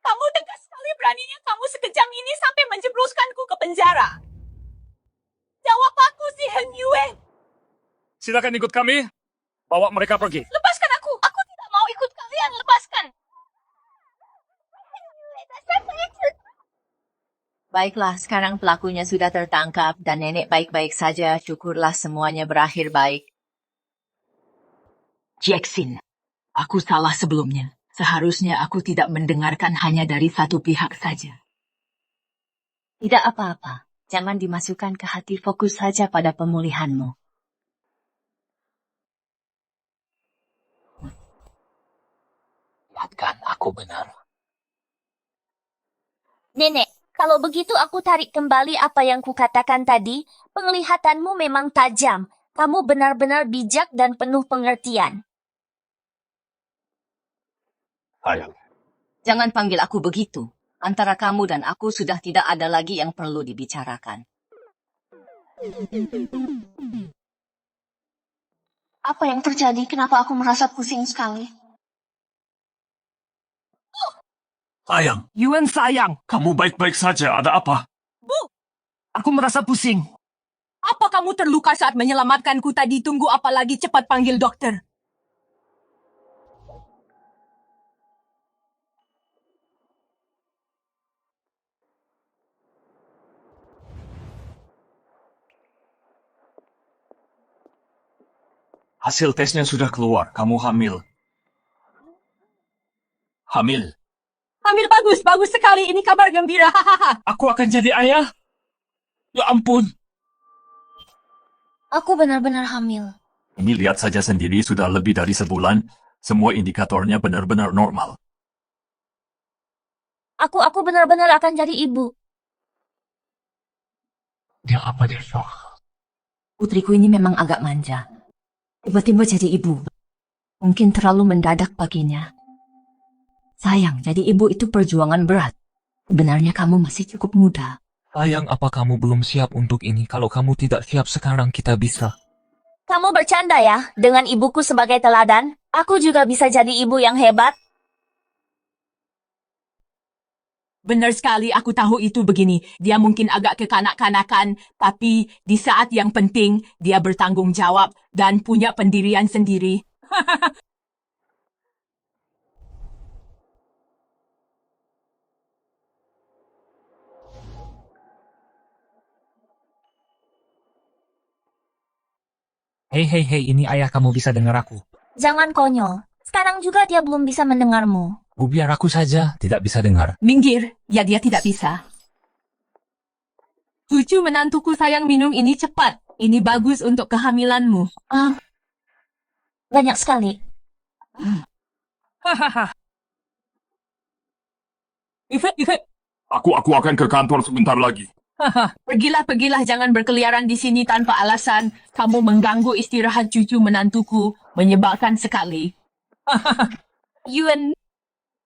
kamu tegas sekali beraninya kamu sekejam ini sampai menjebloskanku ke penjara. Jawab aku si Heng Yue. Silakan ikut kami. Bawa mereka pergi. Lepaskan aku. Aku tidak mau ikut kalian. Lepaskan. Baiklah, sekarang pelakunya sudah tertangkap dan nenek baik-baik saja. Syukurlah semuanya berakhir baik. Jackson, aku salah sebelumnya. Seharusnya aku tidak mendengarkan hanya dari satu pihak saja. Tidak apa-apa. Jangan dimasukkan ke hati, fokus saja pada pemulihanmu. Lihatkan, aku benar. Nenek, kalau begitu aku tarik kembali apa yang kukatakan tadi. Penglihatanmu memang tajam. Kamu benar-benar bijak dan penuh pengertian. Sayang. Jangan panggil aku begitu. Antara kamu dan aku sudah tidak ada lagi yang perlu dibicarakan. Apa yang terjadi? Kenapa aku merasa pusing sekali? Sayang, Yuan sayang, kamu baik-baik saja. Ada apa? aku merasa pusing. Apa kamu terluka saat menyelamatkanku tadi? Tunggu apa lagi, cepat panggil dokter. Hasil tesnya sudah keluar. Kamu hamil. Hamil. Hamil bagus, bagus sekali. Ini kabar gembira. Hahaha. Aku akan jadi ayah. Ya ampun. Aku benar-benar hamil. Ini lihat saja sendiri sudah lebih dari sebulan. Semua indikatornya benar-benar normal. Aku benar-benar akan jadi ibu. Dia apa dia shock? Putriku ini memang agak manja. Tiba-tiba jadi ibu. Mungkin terlalu mendadak baginya. Sayang, jadi ibu itu perjuangan berat. Sebenarnya kamu masih cukup muda. Sayang, apa kamu belum siap untuk ini? Kalau kamu tidak siap sekarang, kita bisa. Kamu bercanda ya? Dengan ibuku sebagai teladan, aku juga bisa jadi ibu yang hebat. Benar sekali, aku tahu itu begini. Dia mungkin agak kekanak-kanakan, tapi di saat yang penting, dia bertanggung jawab dan punya pendirian sendiri. Hei, ini ayah, kamu bisa dengar aku. Jangan konyol. Sekarang juga dia belum bisa mendengarmu. Biar aku saja tidak bisa dengar. Minggir, ya dia tidak bisa. Cucu menantuku sayang, minum ini cepat. Ini bagus untuk kehamilanmu. Banyak sekali. Hahaha. Ife. Aku akan ke kantor sebentar lagi. Pergilah, jangan berkeliaran di sini tanpa alasan. Kamu mengganggu istirahat cucu menantuku, menyebalkan sekali. Yuen,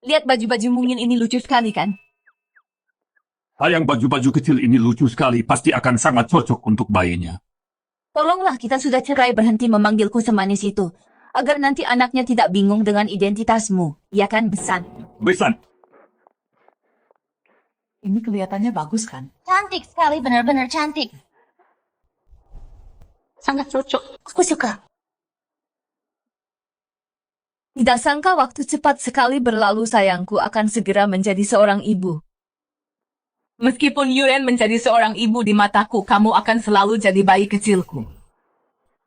lihat baju-baju mungil ini lucu sekali kan? Sayang, baju-baju kecil ini lucu sekali. Pasti akan sangat cocok untuk bayinya. Tolonglah, kita sudah cerai, berhenti memanggilku semanis itu. Agar nanti anaknya tidak bingung dengan identitasmu. Ya kan, Besan? Besan. Ini kelihatannya bagus kan? Cantik sekali, benar-benar cantik. Sangat cocok. Aku suka. Tidak sangka waktu cepat sekali berlalu, sayangku akan segera menjadi seorang ibu. Meskipun Yuen menjadi seorang ibu di mataku, kamu akan selalu jadi bayi kecilku.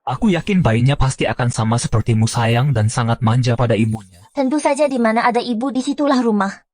Aku yakin bayinya pasti akan sama sepertimu, sayang, dan sangat manja pada ibunya. Tentu saja di mana ada ibu, disitulah rumah.